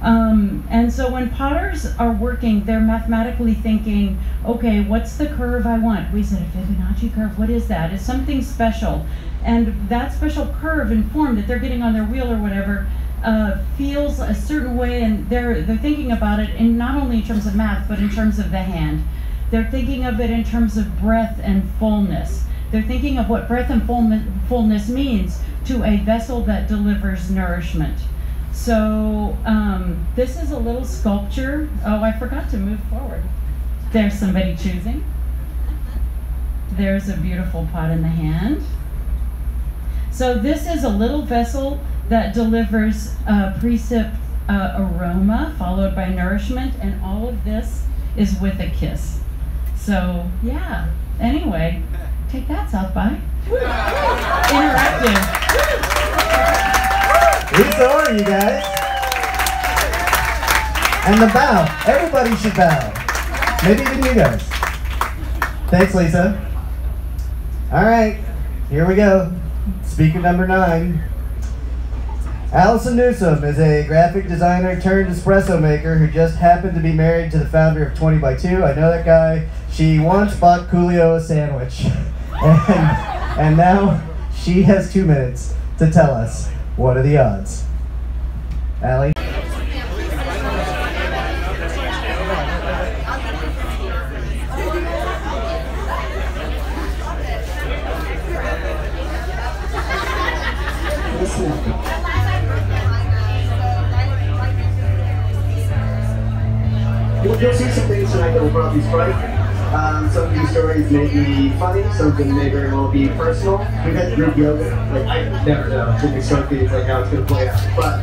And so when potters are working, they're mathematically thinking, okay, what's the curve I want? We said a Fibonacci curve, what is that? It's something special. And that special curve and form that they're getting on their wheel or whatever feels a certain way, and they're thinking about it in not only in terms of math, but in terms of the hand. They're thinking of it in terms of breadth and fullness. They're thinking of what breadth and fullness means to a vessel that delivers nourishment. So this is a little sculpture. Oh, I forgot to move forward. There's somebody choosing. There's a beautiful pot in the hand. So this is a little vessel that delivers precip aroma followed by nourishment, and all of this is with a kiss. So yeah, anyway, take that, South by. Interactive. Lisa, are you guys? And the bow. Everybody should bow. Maybe even you guys. Thanks, Lisa. All right, here we go. Speaker number 9. Allison Newsom is a graphic designer turned espresso maker who just happened to be married to the founder of 20x2. I know that guy. She once bought Coolio a sandwich. And now she has 2 minutes to tell us, what are the odds? Allie? You'll see some things tonight that will probably strike. Some of these stories may be funny, some of them may very well be personal. We've had group yoga, like I never know when we start these, like how it's going to play out. But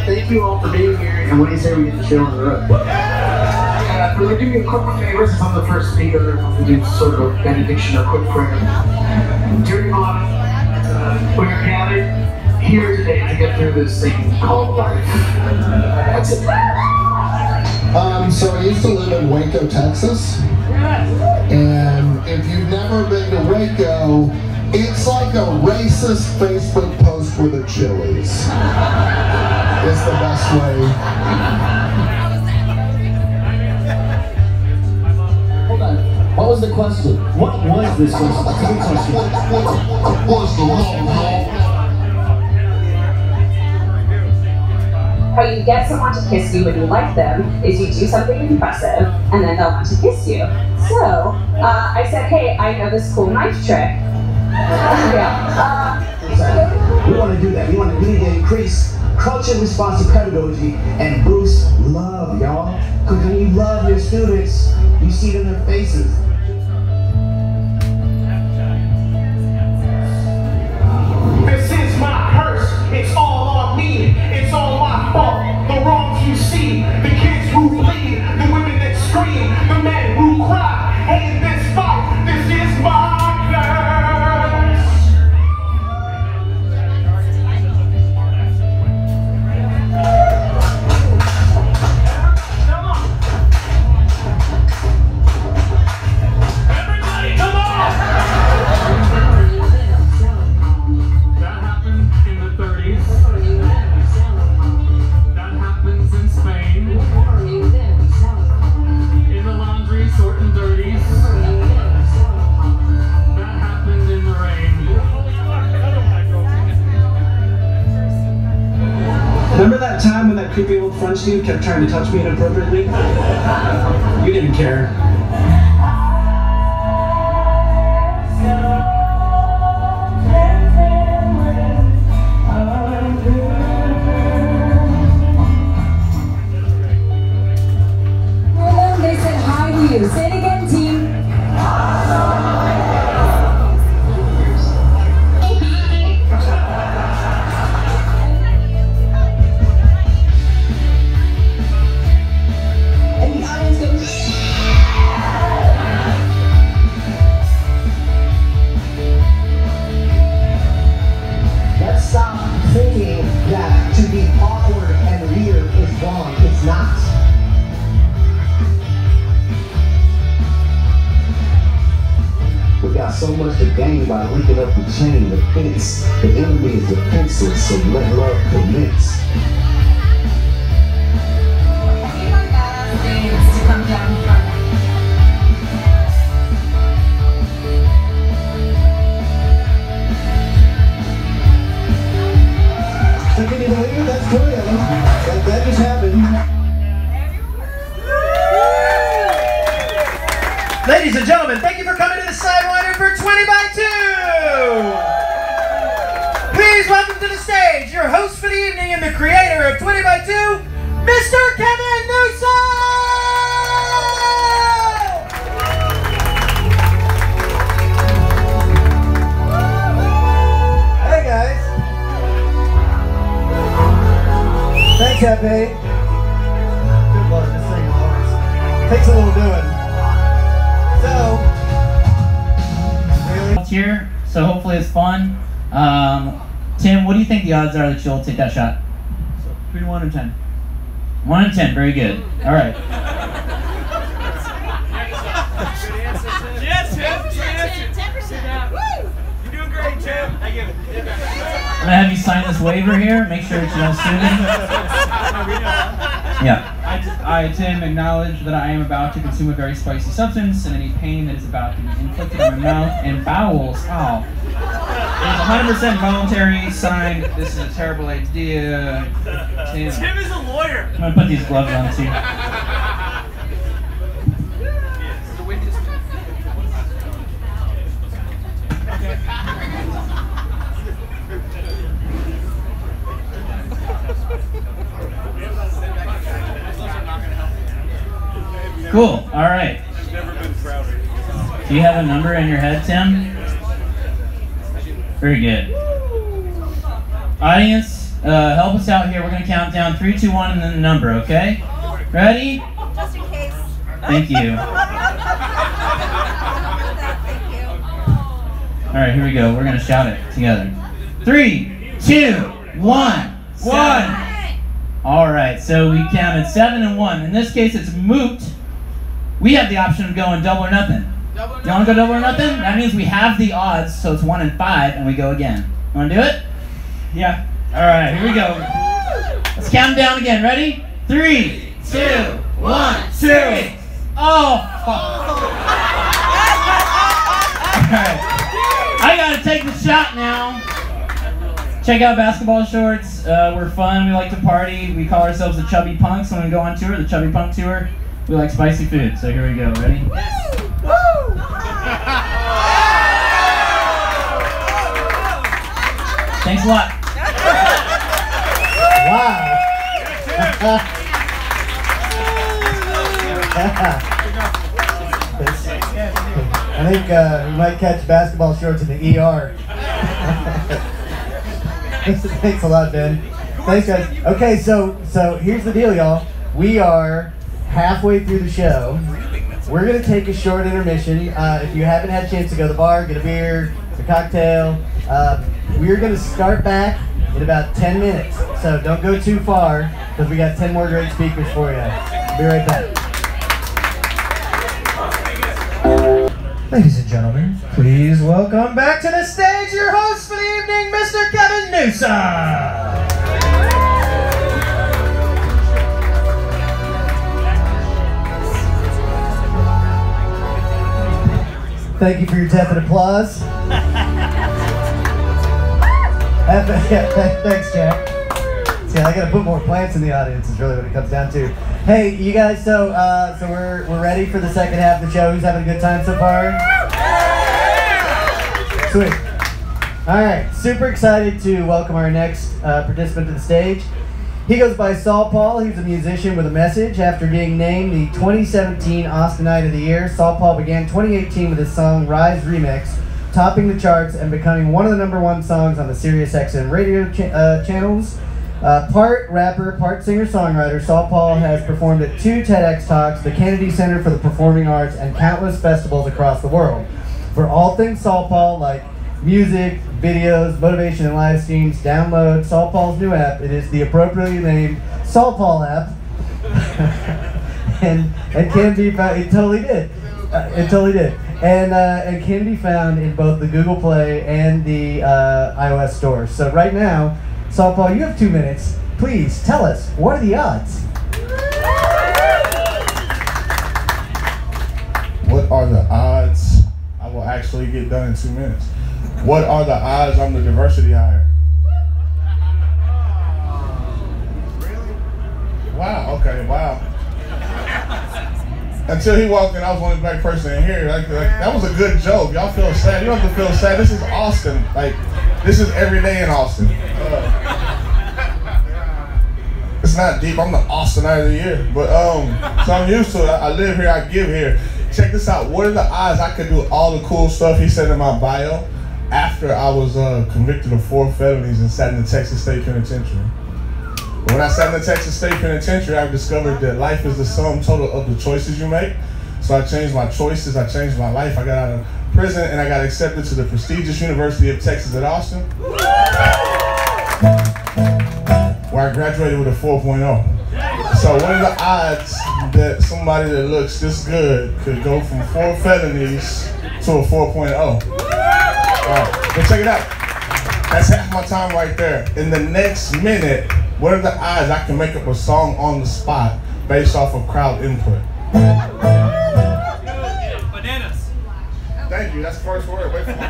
thank you all for being here, and what do you say we get to chill on the road? We're going to do you a quick favor since I'm the first speaker. We'll do sort of a benediction or quick prayer. Dear God, we are gathered here today to get through this thing called life. That's it. So I used to live in Waco, Texas, and if you've never been to Waco, it's like a racist Facebook post with a Chili's. It's the best way. Hold on. What was the question? What was this question? It's a good question. What was the law? How you get someone to kiss you when you like them is you do something impressive, and then they'll want to kiss you. So, I said, hey, I know this cool knife trick. We want to do that. We need to increase culture responsive pedagogy and boost love, y'all. Because when you love your students, you see it in their faces. This is my curse. It's all on me. It's all my fault. The wrongs you see, the kids who bleed, the women that scream, the men who cry. Hey, this fight, this is my curse. creepy old French dude kept trying to touch me inappropriately? You didn't care. They said hi to you. Say it again, team. And the audience goes. Let's stop thinking that to be awkward and weird is wrong. It's not. We got so much to gain by linking up the chain, the fence. The enemy is defenseless, so let love commence. Anyone badass needs to come down front. So can you believe it? That's 3 of them. That just happened. Ladies and gentlemen, thank you for coming to the Sidewinder for 20x2! Please welcome to the stage your host for the evening and the creator of 20x2, Mr. Kevin Newsom! Hey guys. Thanks, Happy. Good luck, this thing always takes a little doing. Here, so hopefully it's fun. Tim, what do you think the odds are that you'll take that shot? Between 1 and 10. 1 and 10, very good. All right. Yeah, Tim. 10%. You're doing great, Tim. I give it. I'm gonna have you sign this waiver here. Make sure that you don't sue me. Yeah. I, Tim, acknowledge that I am about to consume a very spicy substance, and any pain that is about to be inflicted on my mouth and bowels. Oh. It is 100% voluntary. Signed. This is a terrible idea. Tim. Tim is a lawyer. I'm gonna put these gloves on too. Cool. All right. Do you have a number in your head, Tim? Very good. Audience, help us out here. We're going to count down 3, 2, 1, and then the number, okay? Ready? Just in case. Thank you. All right, here we go. We're going to shout it together. 3, 2, 1. 1. All right, so we counted 7 and 1. In this case, it's moot. We have the option of going double or nothing. You want to go double or nothing? That means we have the odds, so it's 1 and 5, and we go again. You want to do it? Yeah. All right, here we go. Let's count them down again. Ready? 3, 2, 1, 2. Oh, fuck. All right. I got to take the shot now. Check out Basketball Shorts. We're fun. We like to party. We call ourselves the Chubby Punks when we go on tour, the Chubby Punk Tour. We like spicy food, so here we go. Ready? Thanks a lot. Wow. I think we might catch Basketball Shorts in the ER. Thanks a lot, Ben. Thanks, guys. Okay, so here's the deal, y'all. We are halfway through the show. We're gonna take a short intermission. If you haven't had a chance to go to the bar, get a beer, a cocktail, we're gonna start back in about 10 minutes. So don't go too far, because we got 10 more great speakers for you. Be right back. Ladies and gentlemen, please welcome back to the stage your host for the evening, Mr. Kevin Newsom. Thank you for your tepid applause. Thanks, Jack. See, I gotta put more plants in the audience is really what it comes down to. Hey, you guys, so we're ready for the second half of the show. Who's having a good time so far? Sweet. All right, super excited to welcome our next participant to the stage. He goes by Saul Paul. He's a musician with a message. After being named the 2017 Austinite of the Year, Saul Paul began 2018 with his song Rise Remix, topping the charts and becoming one of the #1 songs on the SiriusXM radio channels. Part rapper, part singer-songwriter, Saul Paul has performed at 2 TEDx Talks, the Kennedy Center for the Performing Arts, and countless festivals across the world. For all things Saul Paul, like music, videos, motivation, and live streams, download Saul Paul's new app. It is the appropriately named Saul Paul app, and can be found. It totally did. And can be found in both the Google Play and the iOS stores. So right now, Saul Paul, you have 2 minutes. Please tell us, what are the odds? What are the odds? I will actually get done in 2 minutes. What are the odds I'm the diversity hire? Wow, okay, wow. Until he walked in, I was the only black person in here. Like, that was a good joke. Y'all feel sad. You don't have to feel sad. This is Austin. Like, this is every day in Austin. It's not deep. I'm the Austinite of the Year. But, so I'm used to it. I live here. I give here. Check this out. What are the odds I could do all the cool stuff he said in my bio after I was convicted of 4 felonies and sat in the Texas State Penitentiary? When I sat in the Texas State Penitentiary, I discovered that life is the sum total of the choices you make. So I changed my choices, I changed my life. I got out of prison and I got accepted to the prestigious University of Texas at Austin, where I graduated with a 4.0. So what are the odds that somebody that looks this good could go from 4 felonies to a 4.0? All right, but check it out. That's half my time right there. In the next minute, what are the odds I can make up a song on the spot based off of crowd input? Bananas. Thank you, that's the first word. Wait for my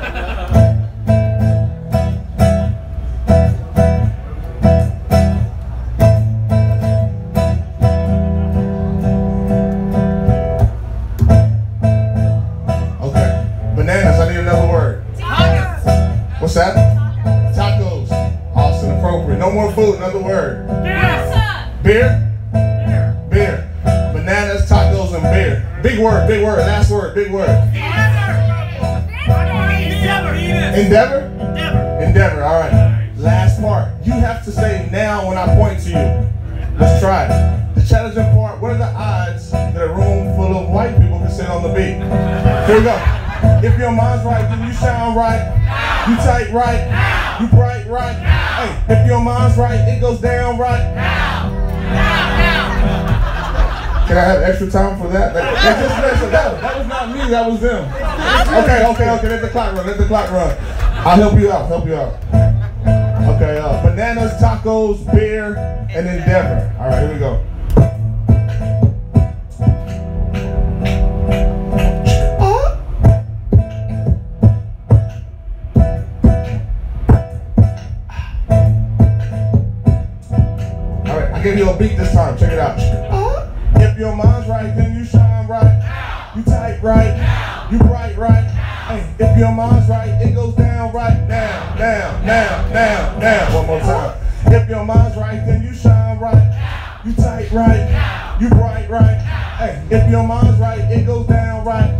Okay, bananas, I need another word. Tacos. What's that? Tacos. Austin, appropriate. No more food, another word. Beer? Beer. Bananas, tacos, and beer. Big word, last word, big word. Endeavor? Endeavor, all right. Last part. You have to say now when I point to you. Let's try it. The challenging part, what are the odds that a room full of white people can sit on the beat? Here we go. If your mind's right, then you sound right. You tight right. You bright right. Hey, if your mind's right, it goes down right. Can I have extra time for that? That was not me, that was them. Okay, let the clock run. I'll help you out, Okay, bananas, tacos, beer, and endeavor. All right, here we go. All right, I give you a beat this time, check it out. If your mind's right, then you shine right. You tight right. You bright right. Hey, if your mind's right, it goes down right. Down. One more time. If your mind's right, then you shine right. You tight right. You bright right. Hey, if your mind's right, it goes down right.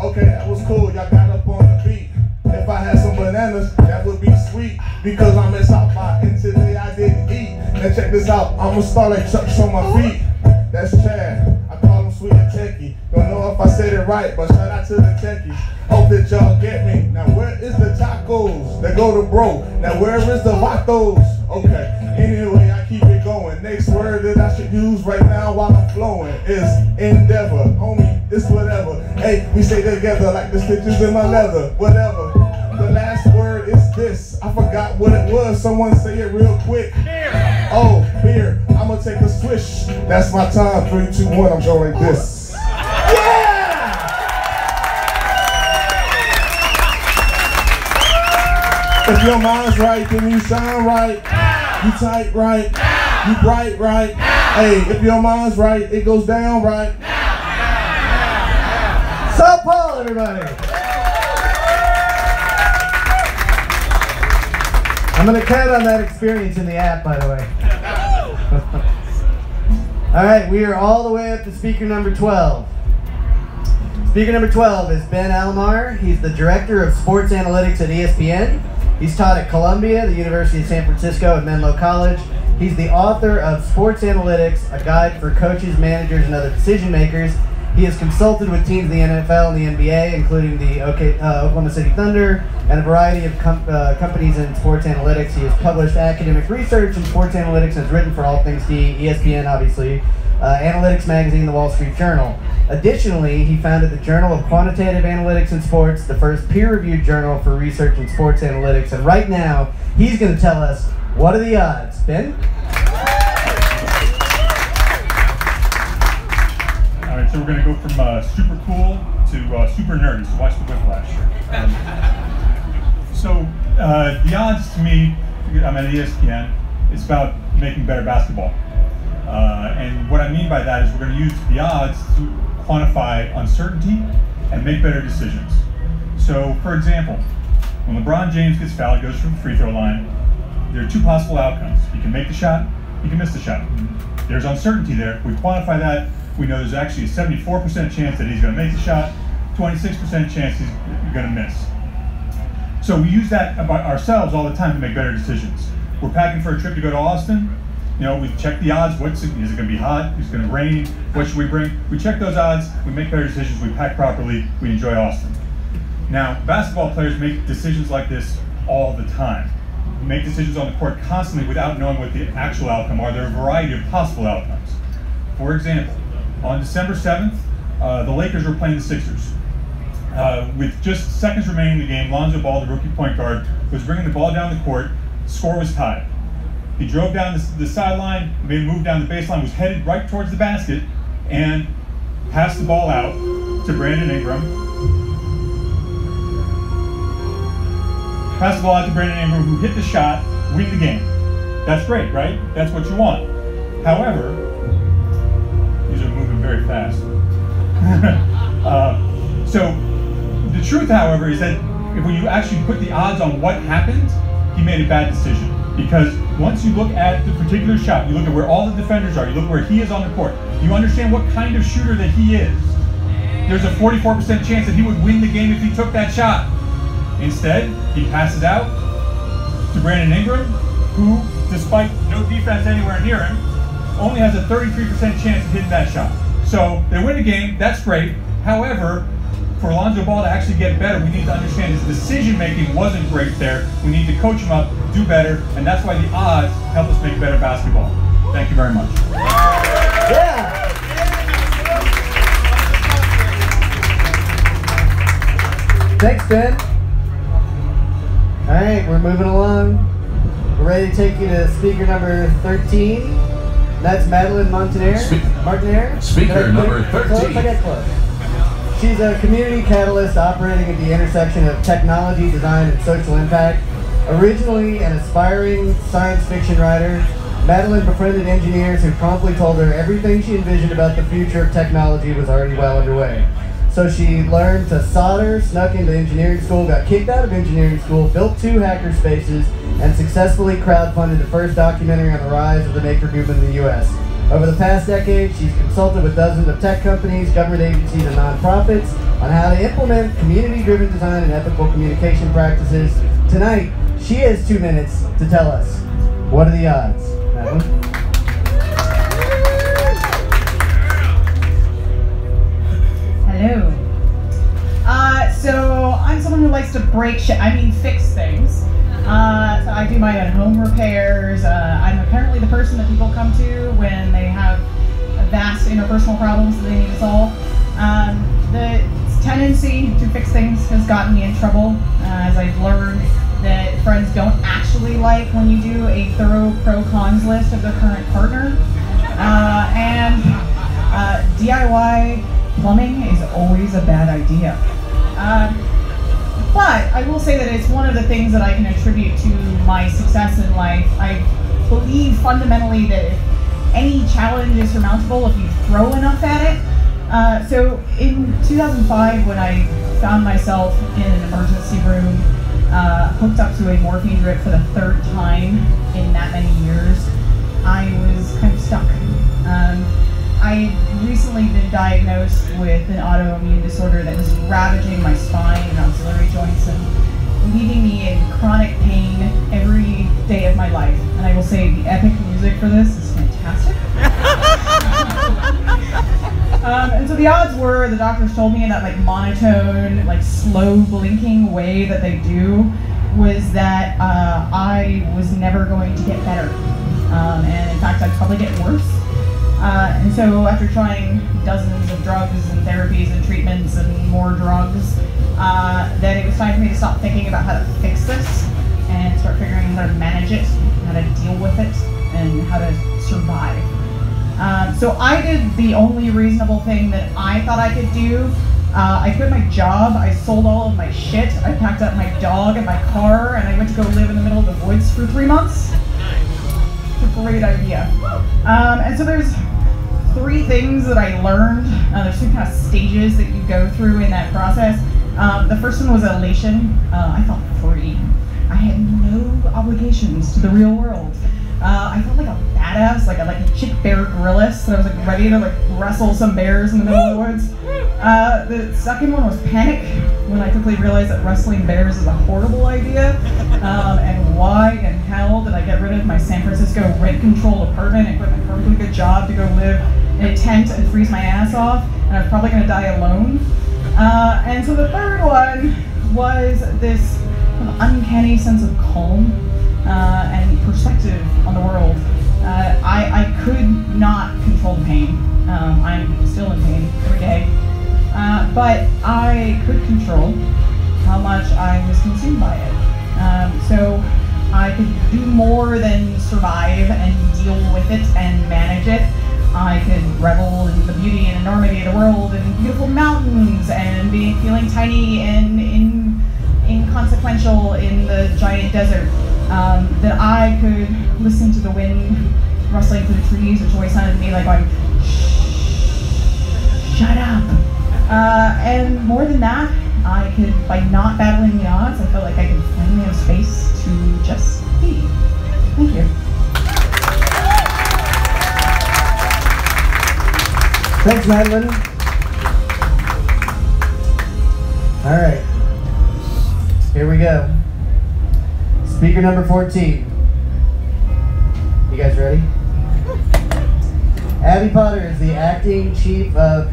Okay, that was cool. Y'all got up on the beat. If I had some bananas, that would be sweet. Because I'm in South by and today I didn't eat. Now check this out, I'ma start like Chuck on my feet. That's Chad, I call him Sweet and Techie. Don't know if I said it right, but shout out to the techies. Hope that y'all get me. Now where is the tacos that go to bro? Now where is the vatos? Okay, anyway, I keep it going. Next word that I should use right now while I'm flowing is endeavor. Homie, it's whatever. Hey, we stay together like the stitches in my leather. Whatever. The last word is this. I forgot what it was. Someone say it real quick. Beer. Oh, beer. I'm gonna take a swish. That's my time. 3, 2, 1. I'm going like this. Yeah! If your mind's right, then you shine right. You tight right. You bright right. Hey, if your mind's right, it goes down right. South Paul, everybody. I'm going to count on that experience in the app, by the way. All right, we are all the way up to speaker number 12. Speaker number 12 is Ben Alomar. He's the Director of Sports Analytics at ESPN. He's taught at Columbia, the University of San Francisco, and Menlo College. He's the author of Sports Analytics, a guide for coaches, managers, and other decision makers. He has consulted with teams in the NFL and the NBA, including the Oklahoma City Thunder, and a variety of companies in sports analytics. He has published academic research in sports analytics and has written for All Things D, ESPN, obviously, Analytics Magazine, The Wall Street Journal. Additionally, he founded the Journal of Quantitative Analytics in Sports, the first peer-reviewed journal for research in sports analytics. And right now, he's going to tell us, what are the odds? Ben? All right, so we're going to go from super cool to super nerdy, so watch the whiplash. The odds to me, I'm at ESPN, it's about making better basketball. And what I mean by that is we're going to use the odds to quantify uncertainty and make better decisions. So, for example, when LeBron James gets fouled, goes from the free throw line, there are two possible outcomes. He can make the shot, he can miss the shot. There's uncertainty there. We quantify that. We know there's actually a 74% chance that he's going to make the shot, 26% chance he's going to miss. So we use that about ourselves all the time to make better decisions. We're packing for a trip to go to Austin. You know, we check the odds. Is it going to be hot? Is it going to rain? What should we bring? We check those odds. We make better decisions. We pack properly. We enjoy Austin. Now, basketball players make decisions like this all the time. We make decisions on the court constantly without knowing what the actual outcome are. There are a variety of possible outcomes. For example, on December 7th, the Lakers were playing the Sixers. With just seconds remaining in the game, Lonzo Ball, the rookie point guard, was bringing the ball down the court. The score was tied. He drove down the sideline, made a move down the baseline, was headed right towards the basket, and passed the ball out to Brandon Ingram. Passed the ball out to Brandon Ingram, who hit the shot, win the game. That's great, right? That's what you want. However, these are moving very fast. So the truth, however, is that when you actually put the odds on what happened, he made a bad decision. Because once you look at the particular shot, you look at where all the defenders are, you look where he is on the court, you understand what kind of shooter that he is. There's a 44% chance that he would win the game if he took that shot. Instead, he passes out to Brandon Ingram, who, despite no defense anywhere near him, only has a 33% chance of hitting that shot. So they win the game, that's great. However, for Lonzo Ball to actually get better, we need to understand his decision-making wasn't great there. We need to coach him up, do better, and that's why the odds help us make better basketball. Thank you very much. Yeah. Thanks, Ben. All right, we're moving along. We're ready to take you to speaker number 13. That's Madeline Martinaire. Speaker number 13. Close. She's a community catalyst operating at the intersection of technology, design, and social impact. Originally an aspiring science fiction writer, Madeline befriended engineers who promptly told her everything she envisioned about the future of technology was already well underway. So she learned to solder, snuck into engineering school, got kicked out of engineering school, built 2 hacker spaces, and successfully crowdfunded the first documentary on the rise of the maker movement in the U.S. Over the past decade, she's consulted with dozens of tech companies, government agencies, and nonprofits on how to implement community-driven design and ethical communication practices. Tonight, she has 2 minutes to tell us, what are the odds? Madeline? Hello. So I'm someone who likes to fix things. So I do my own home repairs. I'm apparently the person that people come to when they have vast interpersonal problems that they need to solve. The tendency to fix things has gotten me in trouble, as I've learned that friends don't actually like when you do a thorough pro-cons list of their current partner. DIY plumbing is always a bad idea. But I will say that it's one of the things that I can attribute to my success in life. I believe fundamentally that if any challenge is surmountable if you throw enough at it. So in 2005, when I found myself in an emergency room, hooked up to a morphine drip for the 3rd time in that many years, I was kind of stuck. I had recently been diagnosed with an autoimmune disorder that was ravaging my spine and auxiliary joints and leaving me in chronic pain every day of my life. And I will say the epic music for this is fantastic. And so the odds were, the doctors told me in that like monotone, like slow blinking way that they do, was that I was never going to get better. And in fact, I'd probably get worse. And so after trying dozens of drugs and therapies and treatments and more drugs, then it was time for me to stop thinking about how to fix this and start figuring out how to manage it, how to deal with it, and how to survive. So I did the only reasonable thing that I thought I could do. I quit my job, I sold all of my shit, I packed up my dog and my car, and I went to go live in the middle of the woods for 3 months. It's a great idea. And so there's 3 things that I learned. There's 3 kind of stages that you go through in that process. The first one was elation. I felt free. I had no obligations to the real world. I felt like a badass, like a chick Bear Grylls, that I was like ready to like wrestle some bears in the middle of the woods. The second one was panic, when I quickly realized that wrestling bears is a horrible idea. And why in hell did I get rid of my San Francisco rent-controlled apartment and quit my perfectly good job to go live in a tent and freeze my ass off, and I was probably going to die alone. And so the third one was this kind of uncanny sense of calm and perspective on the world. I could not control the pain. I'm still in pain every day. But I could control how much I was consumed by it. So I could do more than survive and deal with it and manage it. I could revel in the beauty and enormity of the world and beautiful mountains and feeling tiny and inconsequential in the giant desert. That I could listen to the wind rustling through the trees, which always sounded to me like going, shut up. And more than that, I could, by not battling the odds, I felt like I could finally have space to just be. Thank you. Thanks, Madeline. All right, here we go. Speaker number 14. You guys ready? Abby Potter is the acting chief of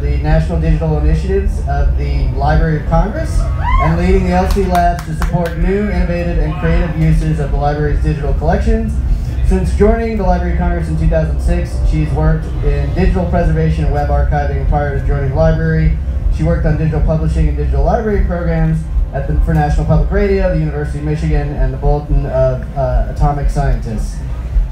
the National Digital Initiatives of the Library of Congress and leading the LC Labs to support new, innovative, and creative uses of the library's digital collections. Since joining the Library of Congress in 2006, she's worked in digital preservation and web archiving. Prior to joining the library, she worked on digital publishing and digital library programs for National Public Radio, the University of Michigan, and the Bulletin of Atomic Scientists.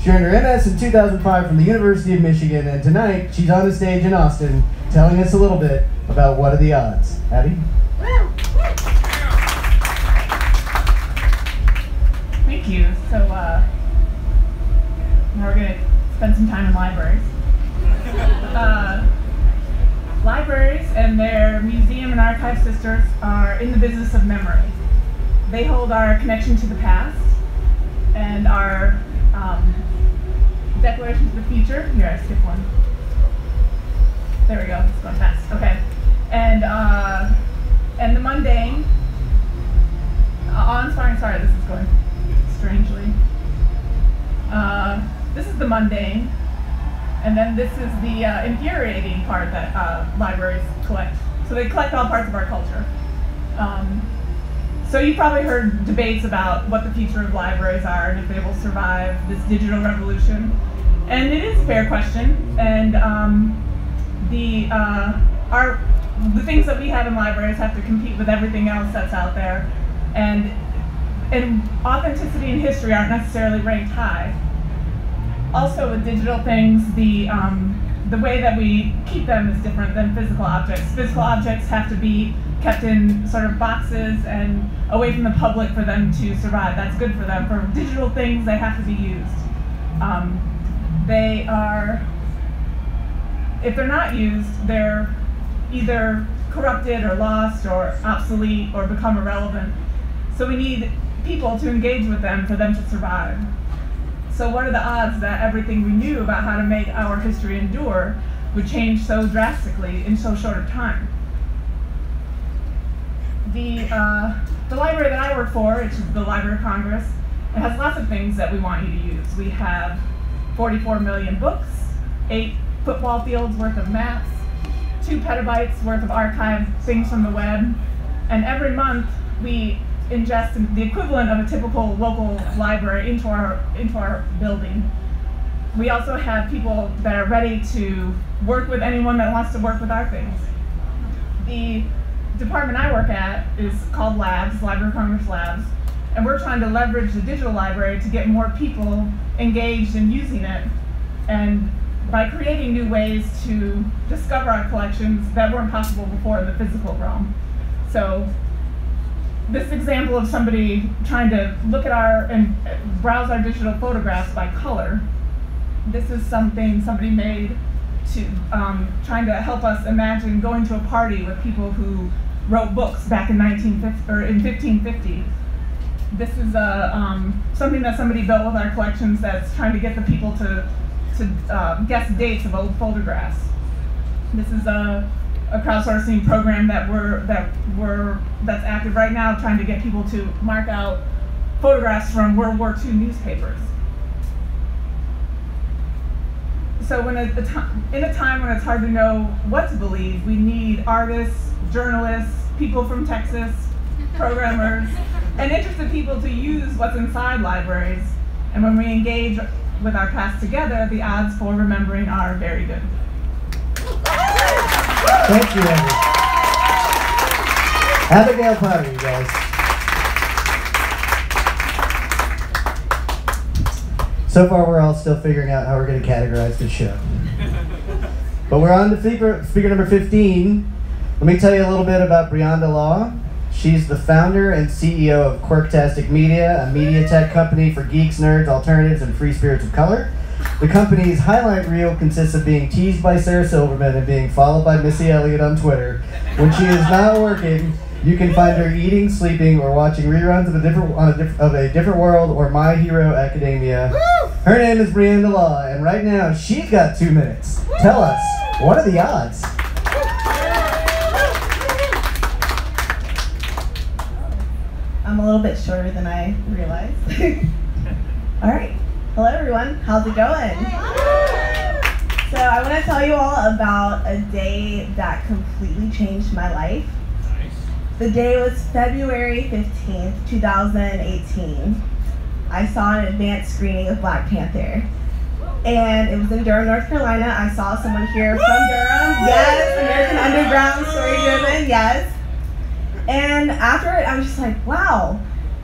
She earned her MS in 2005 from the University of Michigan, and tonight she's on the stage in Austin telling us a little bit about What Are the Odds. Abby? Thank you. So now we're going to spend some time in libraries. Libraries and their museum and archive sisters are in the business of memory. They hold our connection to the past and our declaration to the future. Here, I skipped one. There we go, it's going fast. Okay. And the mundane. I'm sorry, this is going strangely. This is the mundane. And then this is the infuriating part that libraries collect. So they collect all parts of our culture. So you've probably heard debates about what the future of libraries are and if they will survive this digital revolution. And it is a fair question. And the things that we have in libraries have to compete with everything else that's out there. And authenticity and history aren't necessarily ranked high. Also with digital things, the way that we keep them is different than physical objects. Physical objects have to be kept in sort of boxes and away from the public for them to survive. That's good for them. For digital things, they have to be used. They are, if they're not used, they're either corrupted or lost or obsolete or become irrelevant. So we need people to engage with them for them to survive. So what are the odds that everything we knew about how to make our history endure would change so drastically in so short a time? The library that I work for, which is the Library of Congress, it has lots of things that we want you to use. We have 44 million books, 8 football fields worth of maps, 2 petabytes worth of archived things from the web, and every month we ingest the equivalent of a typical local library into our building. We also have people that are ready to work with anyone that wants to work with our things. The department I work at is called Labs, Library of Congress Labs, and we're trying to leverage the digital library to get more people engaged in using it, and by creating new ways to discover our collections that weren't possible before in the physical realm. So this example of somebody trying to look at and browse our digital photographs by color, this is something somebody made to trying to help us imagine going to a party with people who wrote books back in 1550. This is something that somebody built with our collections that's trying to get the people to guess dates of old photographs. This is a crowdsourcing program that's active right now, trying to get people to mark out photographs from World War II newspapers. So in a time when it's hard to know what to believe, we need artists, journalists, people from Texas, programmers, and interested people to use what's inside libraries. And when we engage with our past together, the odds for remembering are very good. Thank you, Andrew. Abigail Potter, you guys. So far, we're all still figuring out how we're going to categorize this show. But we're on to speaker number 15. Let me tell you a little bit about Brianda Law. She's the founder and CEO of Quirktastic Media, a media tech company for geeks, nerds, alternatives, and free spirits of color. The company's highlight reel consists of being teased by Sarah Silverman and being followed by Missy Elliott on Twitter. When she is not working, you can find her eating, sleeping, or watching reruns of a different world or My Hero Academia. Woo! Her name is Brianda Law, and right now she's got 2 minutes. Woo! Tell us, what are the odds? I'm a little bit shorter than I realized. All right. Hello, everyone. How's it going? So I want to tell you all about a day that completely changed my life. The day was February 15th, 2018. I saw an advanced screening of Black Panther. And it was in Durham, North Carolina. I saw someone here from Durham. Yes, American Underground, story-driven, yes. And after it, I was just like, wow.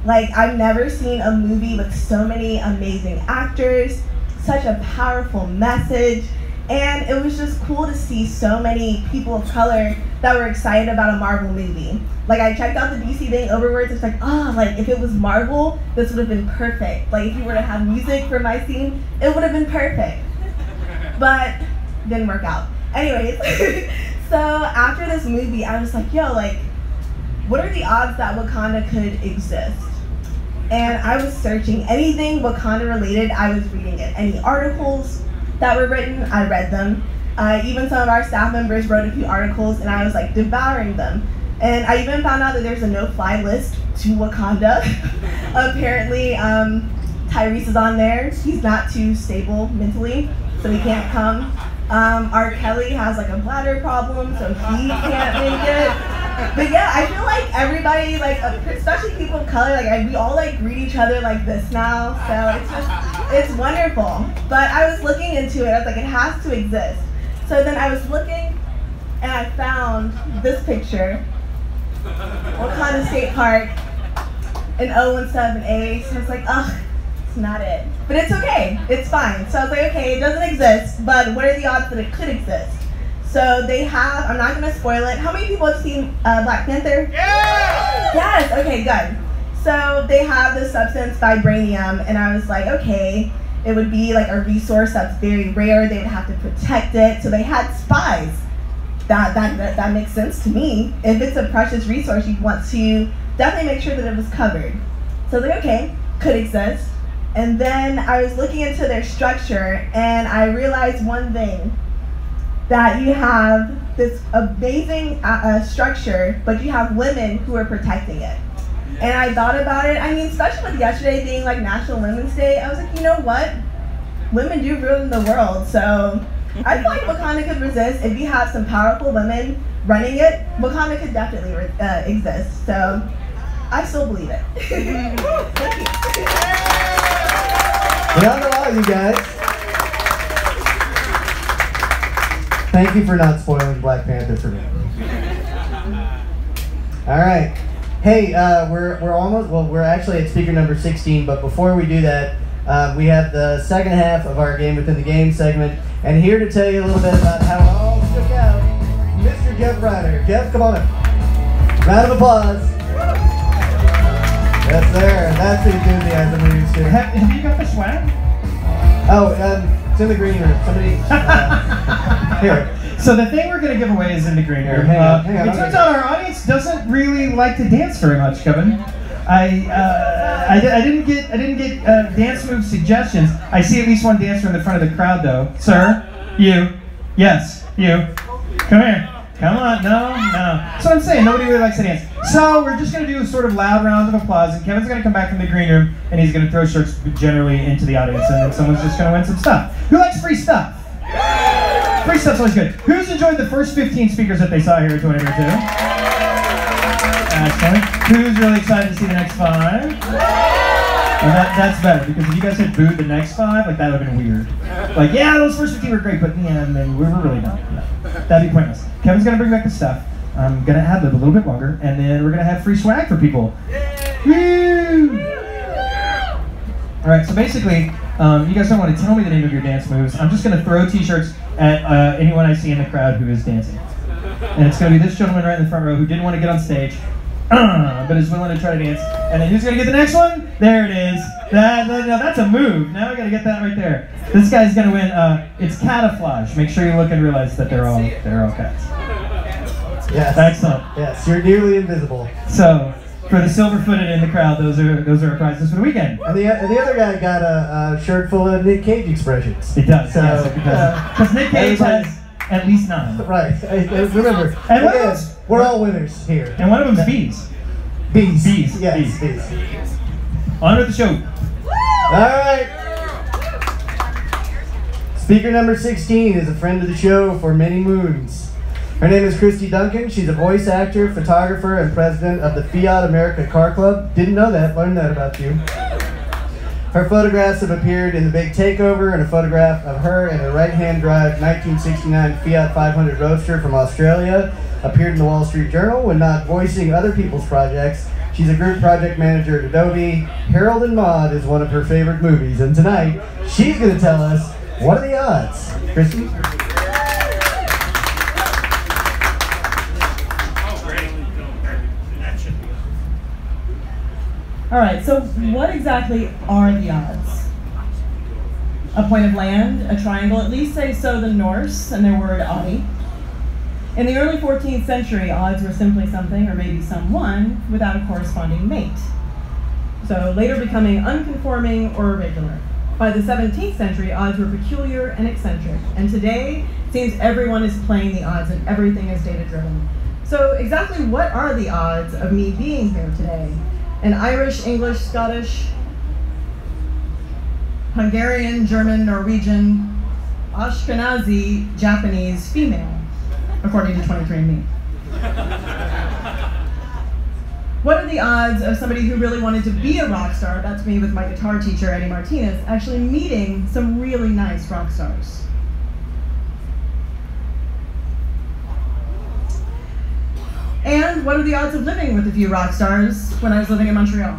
Like, I've never seen a movie with so many amazing actors, such a powerful message, and it was just cool to see so many people of color that were excited about a Marvel movie. Like, I checked out the DC thing overwards, it's like, oh, like, if it was Marvel, this would have been perfect. Like, if you were to have music for my scene, it would have been perfect. But, didn't work out. Anyways, so after this movie, I was like, yo, like, what are the odds that Wakanda could exist? And I was searching anything Wakanda related, I was reading it. Any articles that were written, I read them. Even some of our staff members wrote a few articles and I was like devouring them. And I even found out that there's a no-fly list to Wakanda. Apparently, Tyrese is on there. He's not too stable mentally, so he can't come. R. Kelly has like a bladder problem, so he can't make it. But yeah, I feel like everybody, like, especially people of color, like, we all, like, greet each other like this now, so it's just, it's wonderful. But I was looking into it, I was like, it has to exist. So then I was looking, and I found this picture, Wakanda State Park, an 017A, so I was like, ugh, it's not it. But it's okay, it's fine. So I was like, okay, it doesn't exist, but what are the odds that it could exist? So they have, I'm not going to spoil it. How many people have seen Black Panther? Yeah! Yes, okay, good. So they have this substance, vibranium, and I was like, okay, it would be like a resource that's very rare. They would have to protect it. So they had spies. That makes sense to me. If it's a precious resource, you'd want to definitely make sure that it was covered. So I was like, okay, could exist. And then I was looking into their structure, and I realized one thing, that you have this amazing structure, but you have women who are protecting it. And I thought about it, I mean, especially with yesterday being like National Women's Day, I was like, you know what? Women do rule the world, so I feel like Wakanda could resist. If you have some powerful women running it, Wakanda could definitely exist. So I still believe it. Thank you. Beyond the law, you guys. Thank you for not spoiling Black Panther for me. All right. Hey, we're almost, well, we're actually at speaker number 16, but before we do that, we have the second half of our Game Within the Game segment, and here to tell you a little bit about how it all shook out, Mr. Jeff Ryder. Jeff, come on up. Round of applause. That's there. That's the enthusiasm we're used to. Have you got the swag? Oh, it's in the green room. Somebody, here. So the thing we're going to give away is in the green room. Hang on, it turns out our audience doesn't really like to dance very much, Kevin. I didn't get dance move suggestions. I see at least one dancer in the front of the crowd, though. Sir, you, yes, you, come here. Come on, no. So I'm saying nobody really likes to dance. So we're just going to do a sort of loud round of applause, and Kevin's going to come back from the green room, and he's going to throw shirts generally into the audience, and then someone's just going to win some stuff. Who likes free stuff? Free stuff's always good. Who's enjoyed the first 15 speakers that they saw here at 2022? Excellent. Who's really excited to see the next 5? Well, that's better, because if you guys had booed the next 5, like that would have been weird. Like, yeah, those first 15 were great, but yeah, and then we were really done. No, that'd be pointless. Kevin's gonna bring back the stuff. I'm gonna ad-lib a little bit longer, and then we're gonna have free swag for people. Woo! All right, so basically, you guys don't want to tell me the name of your dance moves. I'm just gonna throw t-shirts at anyone I see in the crowd who is dancing. And it's gonna be this gentleman right in the front row who didn't want to get on stage, but is willing to try to dance. And then who's gonna get the next one? There it is. That's a move. Now I gotta get that right there. This guy's gonna win. It's camouflage. Make sure you look and realize that they're all cats. Yes. Excellent. Yes, you're nearly invisible. So for the silver-footed in the crowd, those are our prizes for the weekend. And the other guy got a shirt full of Nick Cage expressions. It does. So, yes, because Nick Cage has at least 9. Right. Remember, and again, we're all winners here. And one of them's bees. Bees. Yes, bees. On with the show. All right. Speaker number 16 is a friend of the show for many moons. Her name is Christy Duncan. She's a voice actor, photographer, and president of the Fiat America Car Club. Didn't know that. Learned that about you. Her photographs have appeared in The Big Takeover, and a photograph of her in a right-hand drive 1969 Fiat 500 Roadster from Australia appeared in the Wall Street Journal. When not voicing other people's projects, she's a group project manager at Adobe. Harold and Maude is one of her favorite movies, and tonight she's going to tell us what are the odds. Christy? All right, so what exactly are the odds? A point of land, a triangle, at least say so the Norse and their word Adi. In the early 14th century, odds were simply something, or maybe someone, without a corresponding mate. So later becoming unconforming or irregular. By the 17th century, odds were peculiar and eccentric. And today, it seems everyone is playing the odds and everything is data-driven. So exactly what are the odds of me being here today? An Irish, English, Scottish, Hungarian, German, Norwegian, Ashkenazi, Japanese female, according to 23andMe. What are the odds of somebody who really wanted to be a rock star, that's me with my guitar teacher, Eddie Martinez, actually meeting some really nice rock stars? And what are the odds of living with a few rock stars when I was living in Montreal?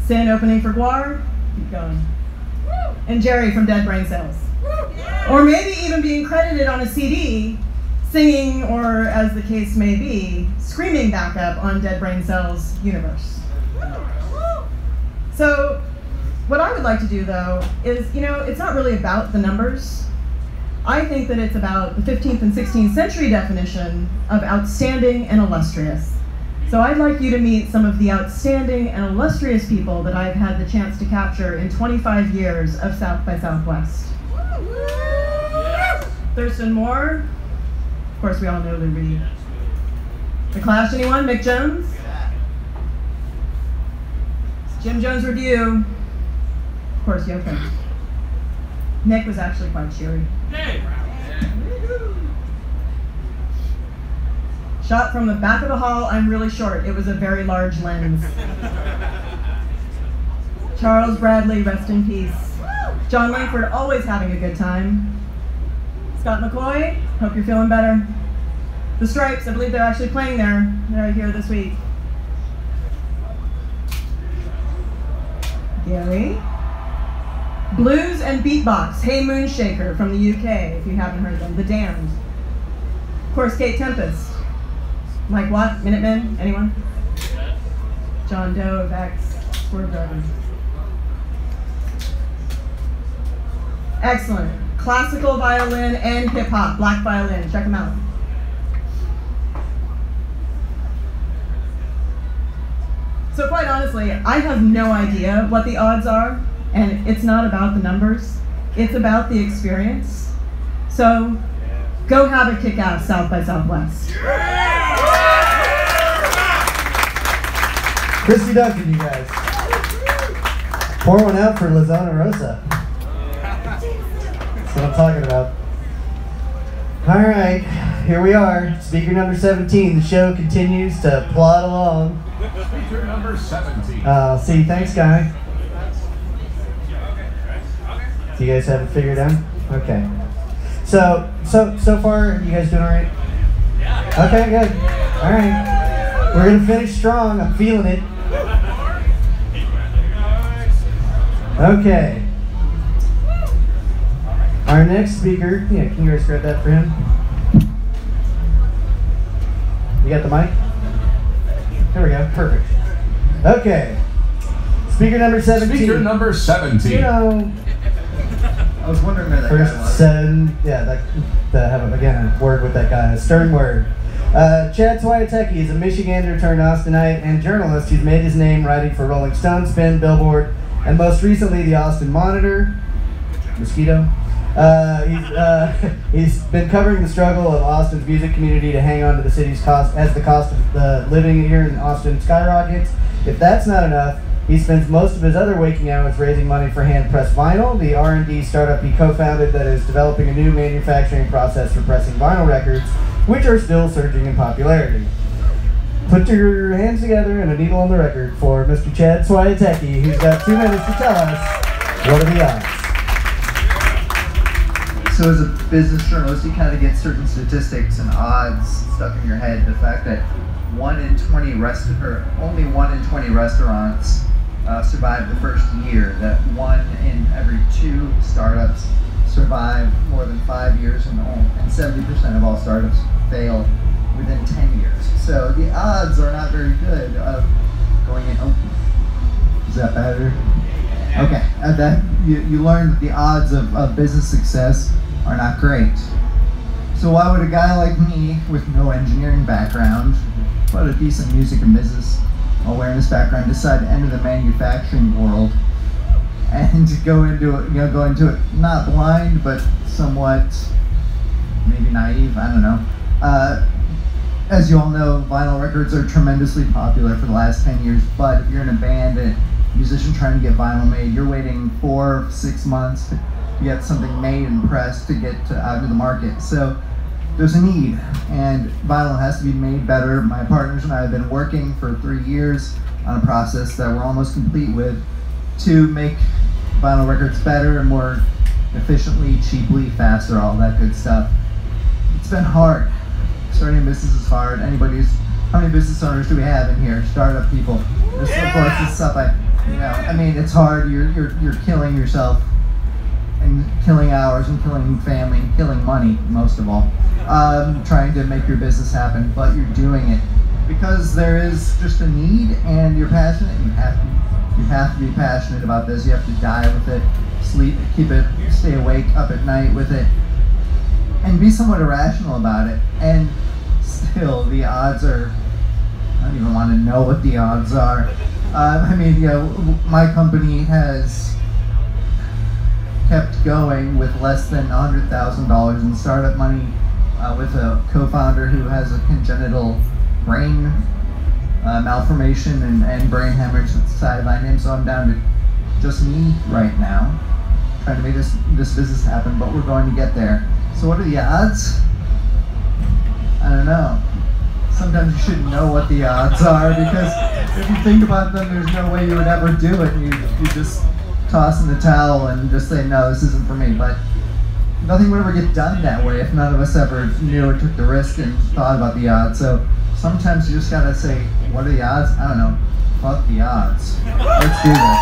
Sin opening for Guar, keep going. And Jerry from Dead Brain Cells. Or maybe even being credited on a CD, singing, or as the case may be, screaming backup on Dead Brain Cells' Universe. So, what I would like to do though is, it's not really about the numbers. I think that it's about the 15th and 16th century definition of outstanding and illustrious. So I'd like you to meet some of the outstanding and illustrious people that I've had the chance to capture in 25 years of South by Southwest. Thurston Moore, of course we all know Lou Reed. The Clash, anyone? Mick Jones? Jim Jones Review, of course Yoko. Nick was actually quite cheery. Shot from the back of the hall, I'm really short. It was a very large lens. Charles Bradley, rest in peace. John Langford, always having a good time. Scott McCoy, hope you're feeling better. The Stripes, I believe they're actually playing there. They're here this week. Gary. Blues and Beatbox, Hey Moonshaker from the UK, if you haven't heard them. The Damned. Of course, Kate Tempest. Mike Watt, Minutemen, anyone? John Doe of X, Swerve Driver. Excellent. Classical violin and hip hop, Black Violin, check them out. So quite honestly, I have no idea what the odds are, and it's not about the numbers, it's about the experience. So go have a kick-ass South by Southwest. Christy Duncan, you guys. Pour one out for La Zona Rosa. That's what I'm talking about. All right, here we are. Speaker number 17. The show continues to plod along. Speaker number 17. See, thanks, guy. Do you guys have it figured out? Okay. So far, you guys doing all right? Yeah. Okay, good. All right. We're gonna finish strong. I'm feeling it. Okay. Our next speaker. Yeah, can you guys grab that for him? You got the mic? There we go. Perfect. Okay. Speaker number 17. Speaker number 17. You know, I was wondering where that first guy was. Have again a word with that guy. A stern word. Chad Swiatek is a Michigander turned Austinite and journalist who's made his name writing for Rolling Stone, Spin, Billboard, and most recently the Austin Monitor. Mosquito. He's been covering the struggle of Austin's music community to hang on to the city's cost as the cost of living here in Austin skyrockets. If that's not enough, he spends most of his other waking hours raising money for hand-pressed vinyl, the R&D startup he co-founded that is developing a new manufacturing process for pressing vinyl records, which are still surging in popularity. Put your hands together and a needle on the record for Mr. Chad Swiatek, who's got 2 minutes to tell us what are the odds. So as a business journalist, you kind of get certain statistics and odds stuck in your head. The fact that only 1 in 20 restaurants survive the first year, that 1 in every 2 startups survive more than 5 years, and 70% of all startups fail within 10 years. So the odds are not very good of going in. Oh, is that better? Okay, you learn that the odds of business success are not great. So why would a guy like me, with no engineering background, but a decent music and business awareness background, decide to enter the manufacturing world and to go into it not blind, but somewhat maybe naive? I don't know. As you all know, vinyl records are tremendously popular for the last 10 years, but if you're in a band, a musician trying to get vinyl made, you're waiting 4 or 6 months to get something made and pressed to get out into the market. So there's a need, and vinyl has to be made better. My partners and I have been working for 3 years on a process that we're almost complete with to make vinyl records better and more efficiently, cheaply, faster, all that good stuff. It's been hard. Starting a business is hard. How many business owners do we have in here? Startup people. This, of course, is stuff it's hard. You're killing yourself. And killing hours and killing family and killing money, most of all, trying to make your business happen, but you're doing it because there is just a need and you're passionate. You have to be passionate about this. You have to die with it, sleep, stay awake up at night with it, and be somewhat irrational about it. And still, the odds are, I don't even want to know what the odds are. I mean, you know, my company has kept going with less than $100,000 in startup money, with a co-founder who has a congenital brain malformation and brain hemorrhage that's sidelined him. So I'm down to just me right now, trying to make this business happen, but we're going to get there. So what are the odds? I don't know. Sometimes you shouldn't know what the odds are, because if you think about them, there's no way you would ever do it, and you just toss in the towel and just say, no, this isn't for me. But nothing would ever get done that way if none of us ever knew or took the risk and thought about the odds. So sometimes you just gotta say, what are the odds? I don't know. Fuck the odds. Let's do this.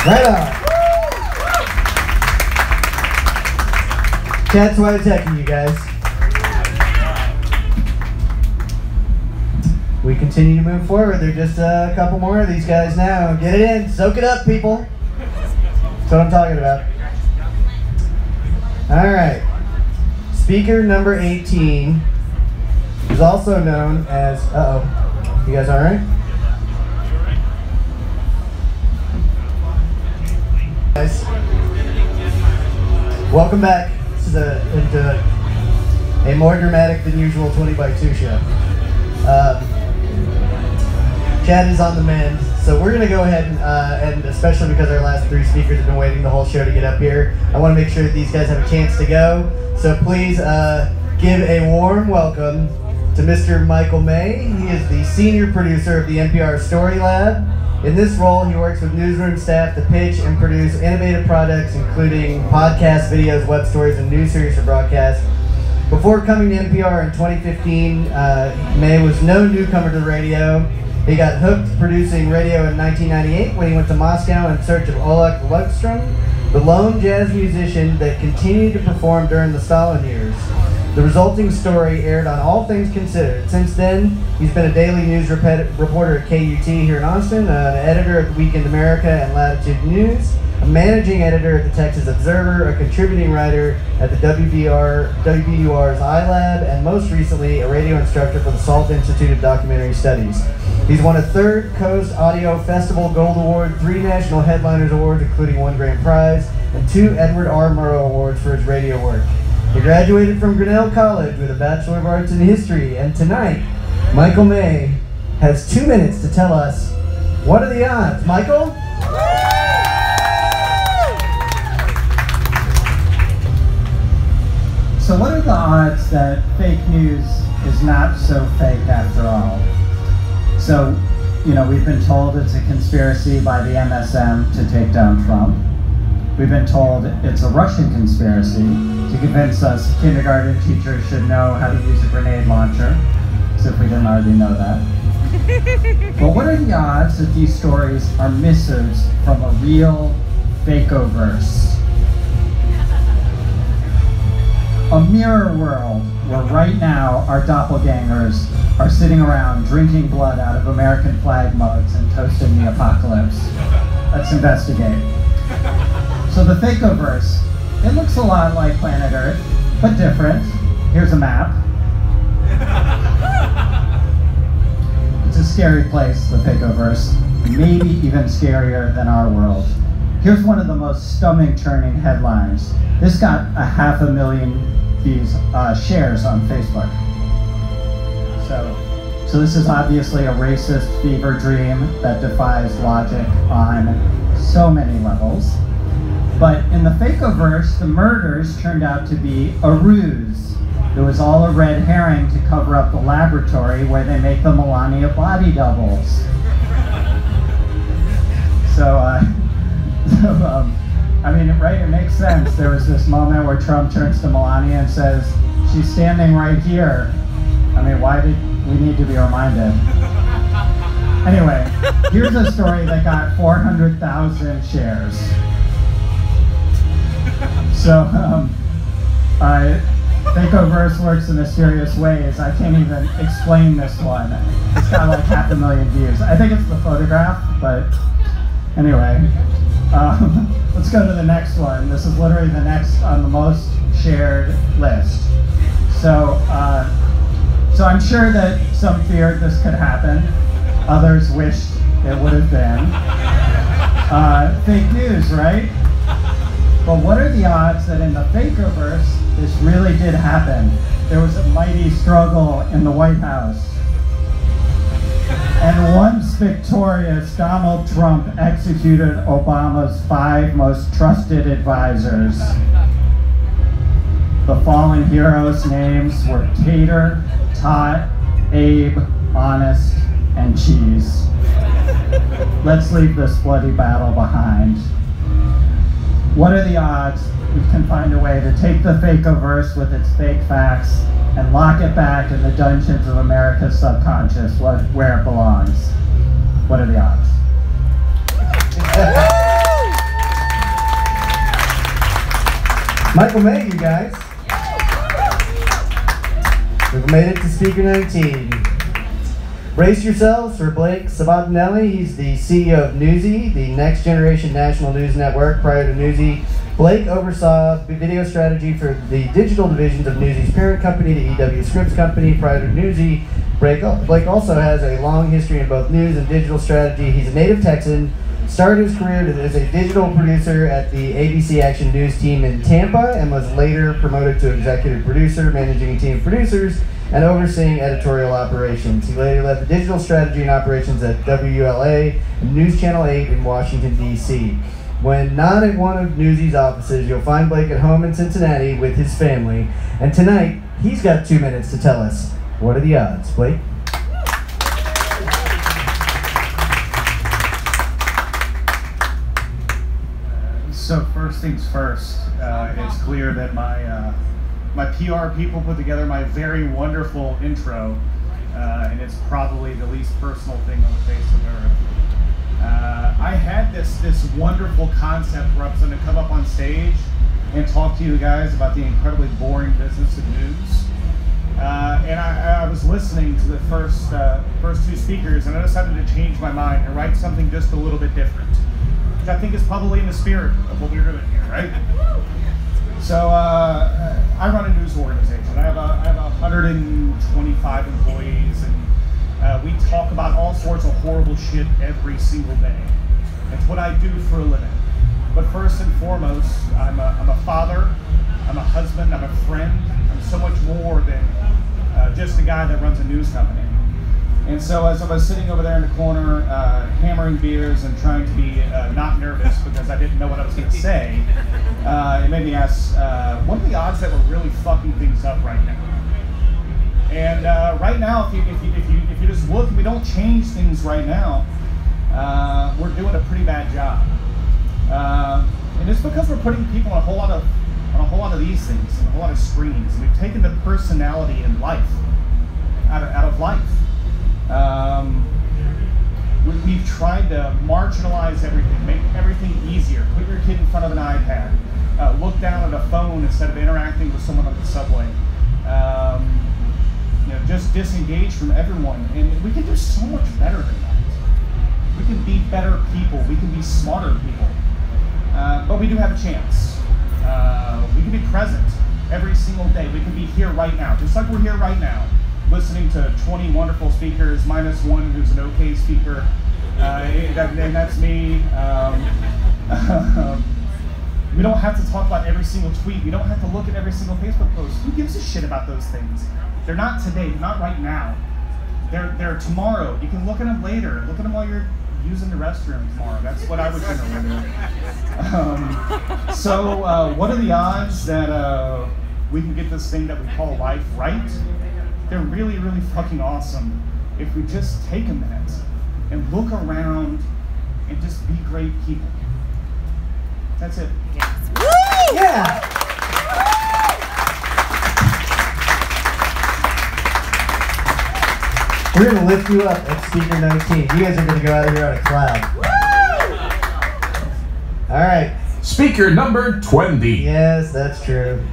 Right on. Chat's why attacking you guys. We continue to move forward. There are just a couple more of these guys now. Get it in. Soak it up, people. That's what I'm talking about. All right. Speaker number 18 is also known as... Uh-oh. You guys all right? Guys, welcome back. This is a more dramatic than usual 20x2 show. Chad is on the mend, so we're going to go ahead and especially because our last three speakers have been waiting the whole show to get up here, I want to make sure that these guys have a chance to go. So please give a warm welcome to Mr. Michael May. He is the senior producer of the NPR Story Lab. In this role, he works with newsroom staff to pitch and produce innovative products, including podcasts, videos, web stories, and news series for broadcast. Before coming to NPR in 2015, May was no newcomer to radio. He got hooked producing radio in 1998 when he went to Moscow in search of Oleg Lundstrom, the lone jazz musician that continued to perform during the Stalin years. The resulting story aired on All Things Considered. Since then, he's been a daily news reporter at KUT here in Austin, an editor at Weekend America and Latitude News, a managing editor at the Texas Observer, a contributing writer at the WBUR's iLab, and most recently, a radio instructor for the Salt Institute of Documentary Studies. He's won a Third Coast Audio Festival Gold Award, 3 National Headliners Awards, including 1 grand prize, and 2 Edward R. Murrow Awards for his radio work. He graduated from Grinnell College with a Bachelor of Arts in History, and tonight, Michael May has 2 minutes to tell us, what are the odds? Michael? So what are the odds that fake news is not so fake after all? So, you know, we've been told it's a conspiracy by the MSM to take down Trump. We've been told it's a Russian conspiracy to convince us kindergarten teachers should know how to use a grenade launcher, as if we didn't already know that. But what are the odds that these stories are missives from a real fakeoverse? A mirror world where right now our doppelgangers are sitting around drinking blood out of American flag mugs and toasting the apocalypse. Let's investigate. So the fakeoverse, it looks a lot like planet Earth, but different. Here's a map. It's a scary place, the fakeoverse, maybe even scarier than our world. Here's one of the most stomach-churning headlines. This got 500,000 these shares on Facebook. So this is obviously a racist fever dream that defies logic on so many levels. But in the fakeoverse, the murders turned out to be a ruse. It was all a red herring to cover up the laboratory where they make the Melania body doubles. I mean, right, it makes sense. There was this moment where Trump turns to Melania and says, she's standing right here. I mean, why did we need to be reminded? Anyway, here's a story that got 400,000 shares. So, Fakeoverse works in mysterious ways. I can't even explain this one. It's got like 500,000 views. I think it's the photograph, but anyway. Let's go to the next one. This is literally the next on the most shared list. So, so I'm sure that some feared this could happen. Others wished it would have been. Fake news, right? But what are the odds that in the Fakeoverse, this really did happen? There was a mighty struggle in the White House. And once victorious, Donald Trump executed Obama's 5 most trusted advisors. The fallen heroes' names were Tater, Tot, Abe, Honest, and Cheese. Let's leave this bloody battle behind. What are the odds we can find a way to take the Fakeoverse with its fake facts and lock it back in the dungeons of America's subconscious, where it belongs? What are the odds? Michael May, you guys. We've made it to Speaker 19. Brace yourselves for Blake Sabatinelli. He's the CEO of Newsy, the next generation national news network. Prior to Newsy, Blake oversaw video strategy for the digital divisions of Newsy's parent company, the EW Scripps Company. Prior to Newsy, Blake also has a long history in both news and digital strategy. He's a native Texan, started his career as a digital producer at the ABC Action News team in Tampa, and was later promoted to executive producer, managing a team of producers and overseeing editorial operations. He later led the digital strategy and operations at WLA and News Channel 8 in Washington, D.C. When not at one of Newsy's offices, you'll find Blake at home in Cincinnati with his family. And tonight, he's got 2 minutes to tell us, what are the odds? Blake? So first things first, it's clear that my PR people put together my very wonderful intro, and it's probably the least personal thing on the face of earth. I had this wonderful concept where I was going to come up on stage and talk to you guys about the incredibly boring business of news. And I was listening to the first 2 speakers, and I decided to change my mind and write something just a little bit different, which I think is probably in the spirit of what we're doing here, right? So I run a news organization. I have 125 employees, and we talk about all sorts of horrible shit every single day. It's what I do for a living. But first and foremost, I'm a father, I'm a husband, I'm a friend. I'm so much more than just a guy that runs a news company. And so as I was sitting over there in the corner, hammering beers and trying to be not nervous because I didn't know what I was going to say, it made me ask, what are the odds that we're really fucking things up right now? And right now, if you just look, if we don't change things right now, we're doing a pretty bad job. And it's because we're putting people on a whole lot of these things, and a whole lot of screens. We've taken the personality in life out of life. We've tried to marginalize everything, make everything easier. Put your kid in front of an iPad. Look down at a phone instead of interacting with someone on the subway. Just disengage from everyone. And we can do so much better than that. We can be better people. We can be smarter people. But we do have a chance. We can be present every single day. We can be here right now, just like we're here right now, listening to 20 wonderful speakers, minus one who's an okay speaker, and that's me. We don't have to talk about every single tweet. We don't have to look at every single Facebook post. Who gives a shit about those things? They're not today, they're not right now. They're tomorrow. You can look at them later. Look at them while you're using the restroom tomorrow. That's what I would generally do. So what are the odds that we can get this thing that we call life right? They're really, really fucking awesome if we just take a minute and look around and just be great people. That's it. Yes. Woo! Yeah! We're going to lift you up at Speaker 19. You guys are going to go out of here on a cloud. Woo! All right. Speaker number 20. Yes, that's true.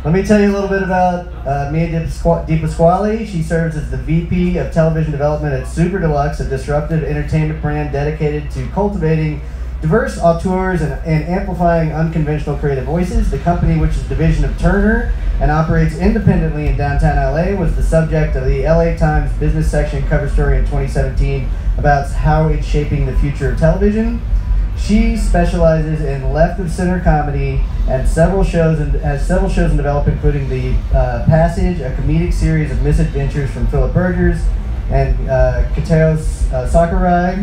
Let me tell you a little bit about Mia DiPasquale. She serves as the VP of Television Development at Super Deluxe, a disruptive entertainment brand dedicated to cultivating diverse auteurs and amplifying unconventional creative voices. The company, which is a division of Turner and operates independently in downtown LA, was the subject of the LA Times business section cover story in 2017 about how it's shaping the future of television. She specializes in left-of-center comedy and has several shows in development, including The Passage, a comedic series of misadventures from Philip Burgers, and Kateo's Soccer Ride,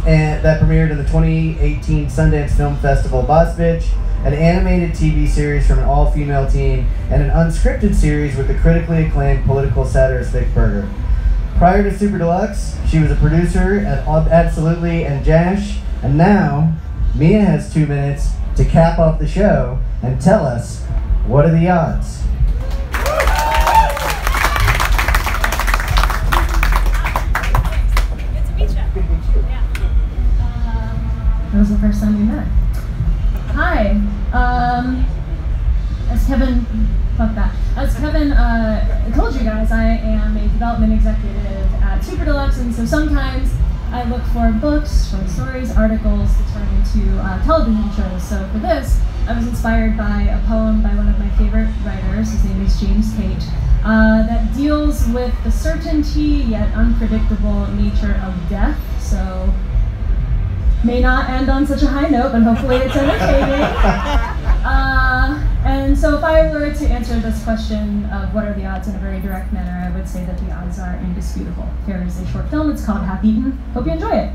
and that premiered in the 2018 Sundance Film Festival. Boss Bitch, an animated TV series from an all-female team, and an unscripted series with the critically acclaimed political satirist Vic Berger. Prior to Super Deluxe, she was a producer at Absolutely and Jash, and now Mia has 2 minutes to cap off the show and tell us, what are the odds? That was the first time we met. Hi. As Kevin told you guys, I am a development executive at Super Deluxe, and so sometimes I look for books, short stories, articles to turn into television shows. So for this, I was inspired by a poem by one of my favorite writers, his name is James Tate, that deals with the certainty yet unpredictable nature of death. So may not end on such a high note, but hopefully it's entertaining. And so if I were to answer this question of what are the odds in a very direct manner, I would say that the odds are indisputable. Here is a short film, it's called Half Eaten. Hope you enjoy it.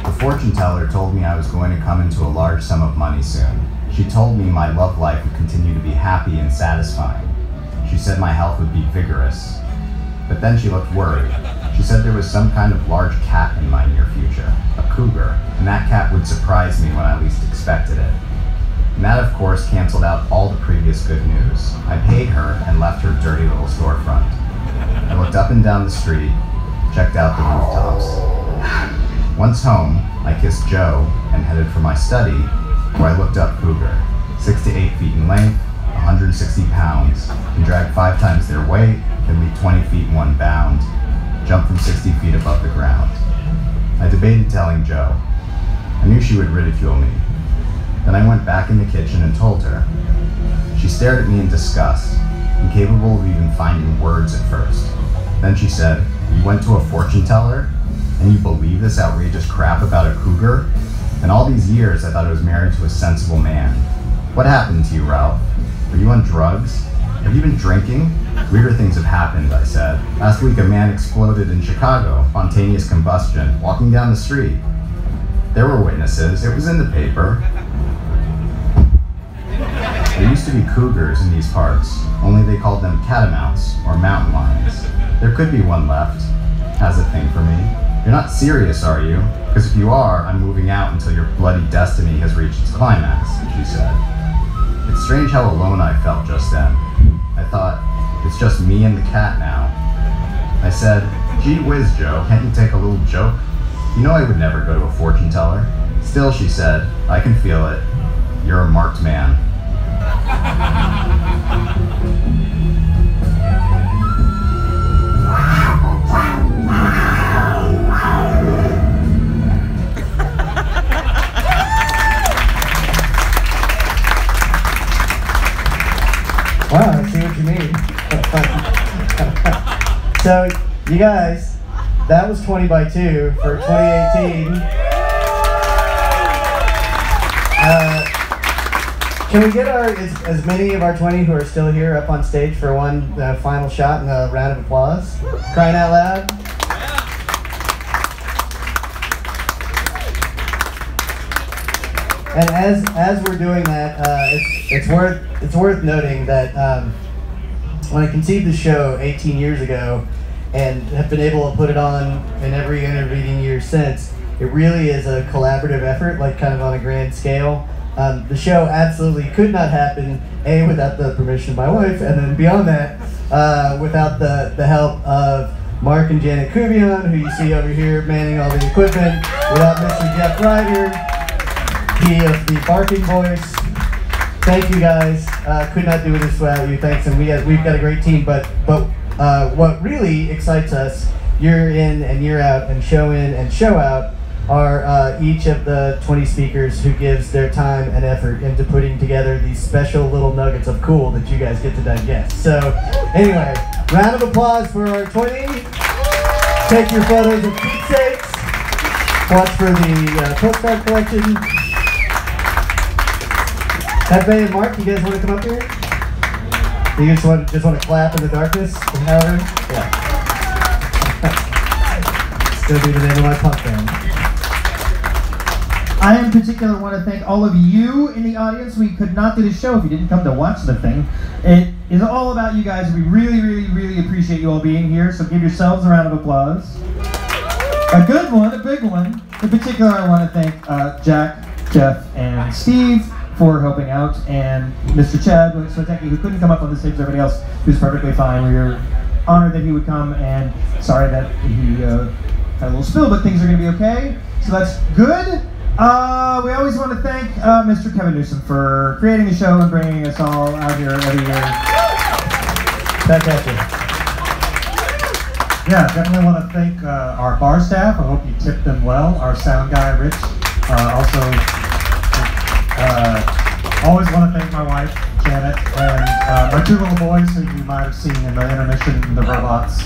The fortune teller told me I was going to come into a large sum of money soon. She told me my love life would continue to be happy and satisfying. She said my health would be vigorous. But then she looked worried. She said there was some kind of large cat in my near future, a cougar, and that cat would surprise me when I least expected it. And that, of course, canceled out all the previous good news. I paid her and left her dirty little storefront. I looked up and down the street, checked out the rooftops. Once home, I kissed Joe and headed for my study, where I looked up cougar. 6 to 8 feet in length, 160 pounds, can drag 5 times their weight, can leap 20 feet in one bound, jump from 60 feet above the ground. I debated telling Joe. I knew she would ridicule me. Then I went back in the kitchen and told her. She stared at me in disgust, incapable of even finding words at first. Then she said, "You went to a fortune teller? And you believe this outrageous crap about a cougar? And all these years I thought I was married to a sensible man. What happened to you, Ralph? Are you on drugs? Have you been drinking? Weirder things have happened," I said. "Last week a man exploded in Chicago, spontaneous combustion, walking down the street. There were witnesses, it was in the paper." There used to be cougars in these parts, only they called them catamounts or mountain lions. There could be one left. Has a thing for me. You're not serious, are you? Because if you are, I'm moving out until your bloody destiny has reached its climax, she said. It's strange how alone I felt just then. I thought, it's just me and the cat now. I said, "Gee whiz, Joe, can't you take a little joke? You know I would never go to a fortune teller." Still, she said, "I can feel it. You're a marked man." Wow, I see what you mean. So, you guys, that was 20 by 2 for 2018. Can we get as many of our 20 who are still here up on stage for one final shot and a round of applause? Crying out loud. And as we're doing that, it's worth noting that when I conceived the show 18 years ago and have been able to put it on in every intervening year since, it really is a collaborative effort, like kind of on a grand scale. The show absolutely could not happen, A, without the permission of my wife, and then beyond that, without the help of Mark and Janet Kubion, who you see over here manning all the equipment. Without Mr. Jeff Ryder, he of the barking voice. Thank you guys. Could not do this without you. Thanks, and we've got a great team. But what really excites us, year in and year out, and show in and show out, are each of the 20 speakers who gives their time and effort into putting together these special little nuggets of cool that you guys get to digest. So anyway, round of applause for our 20. Take your photos of keepsakes. Watch for the postcard collection. Hefe and Mark, you guys want to come up here? You just want to clap in the darkness? However? Yeah. It's going to be the name of my punk band. I in particular want to thank all of you in the audience. We could not do this show if you didn't come to watch the thing. It is all about you guys. We really, really, really appreciate you all being here, so give yourselves a round of applause. A good one, a big one. In particular, I want to thank Jack, Jeff, and Steve for helping out, and Mr. Chad Swatecki, who couldn't come up on the stage with everybody else, who's perfectly fine. We were honored that he would come, and sorry that he had a little spill, but things are going to be okay, so that's good. We always want to thank Mr. Kevin Newsom for creating the show and bringing us all out here every year. Fantastic. Yeah, definitely want to thank our bar staff. I hope you tipped them well. Our sound guy, Rich. Always want to thank my wife, Janet, and my two little boys who you might have seen in the intermission, the robots.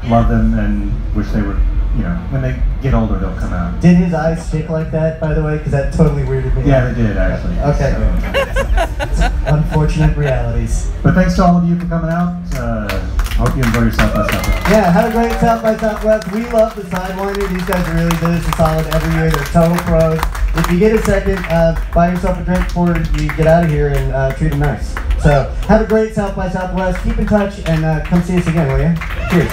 Love them and wish they were, you know, when they get older, they'll come out. Did his eyes stick like that, by the way? Because that totally weirded me out. Yeah, they did, actually. Okay. So. Unfortunate realities. But thanks to all of you for coming out. I hope you enjoy your South by Southwest. Yeah, have a great South by Southwest. We love the Sidewinder. These guys really do us a solid every year. They're total pros. If you get a second, buy yourself a drink before you get out of here and treat them nice. So have a great South by Southwest. Keep in touch and come see us again, will you? Cheers.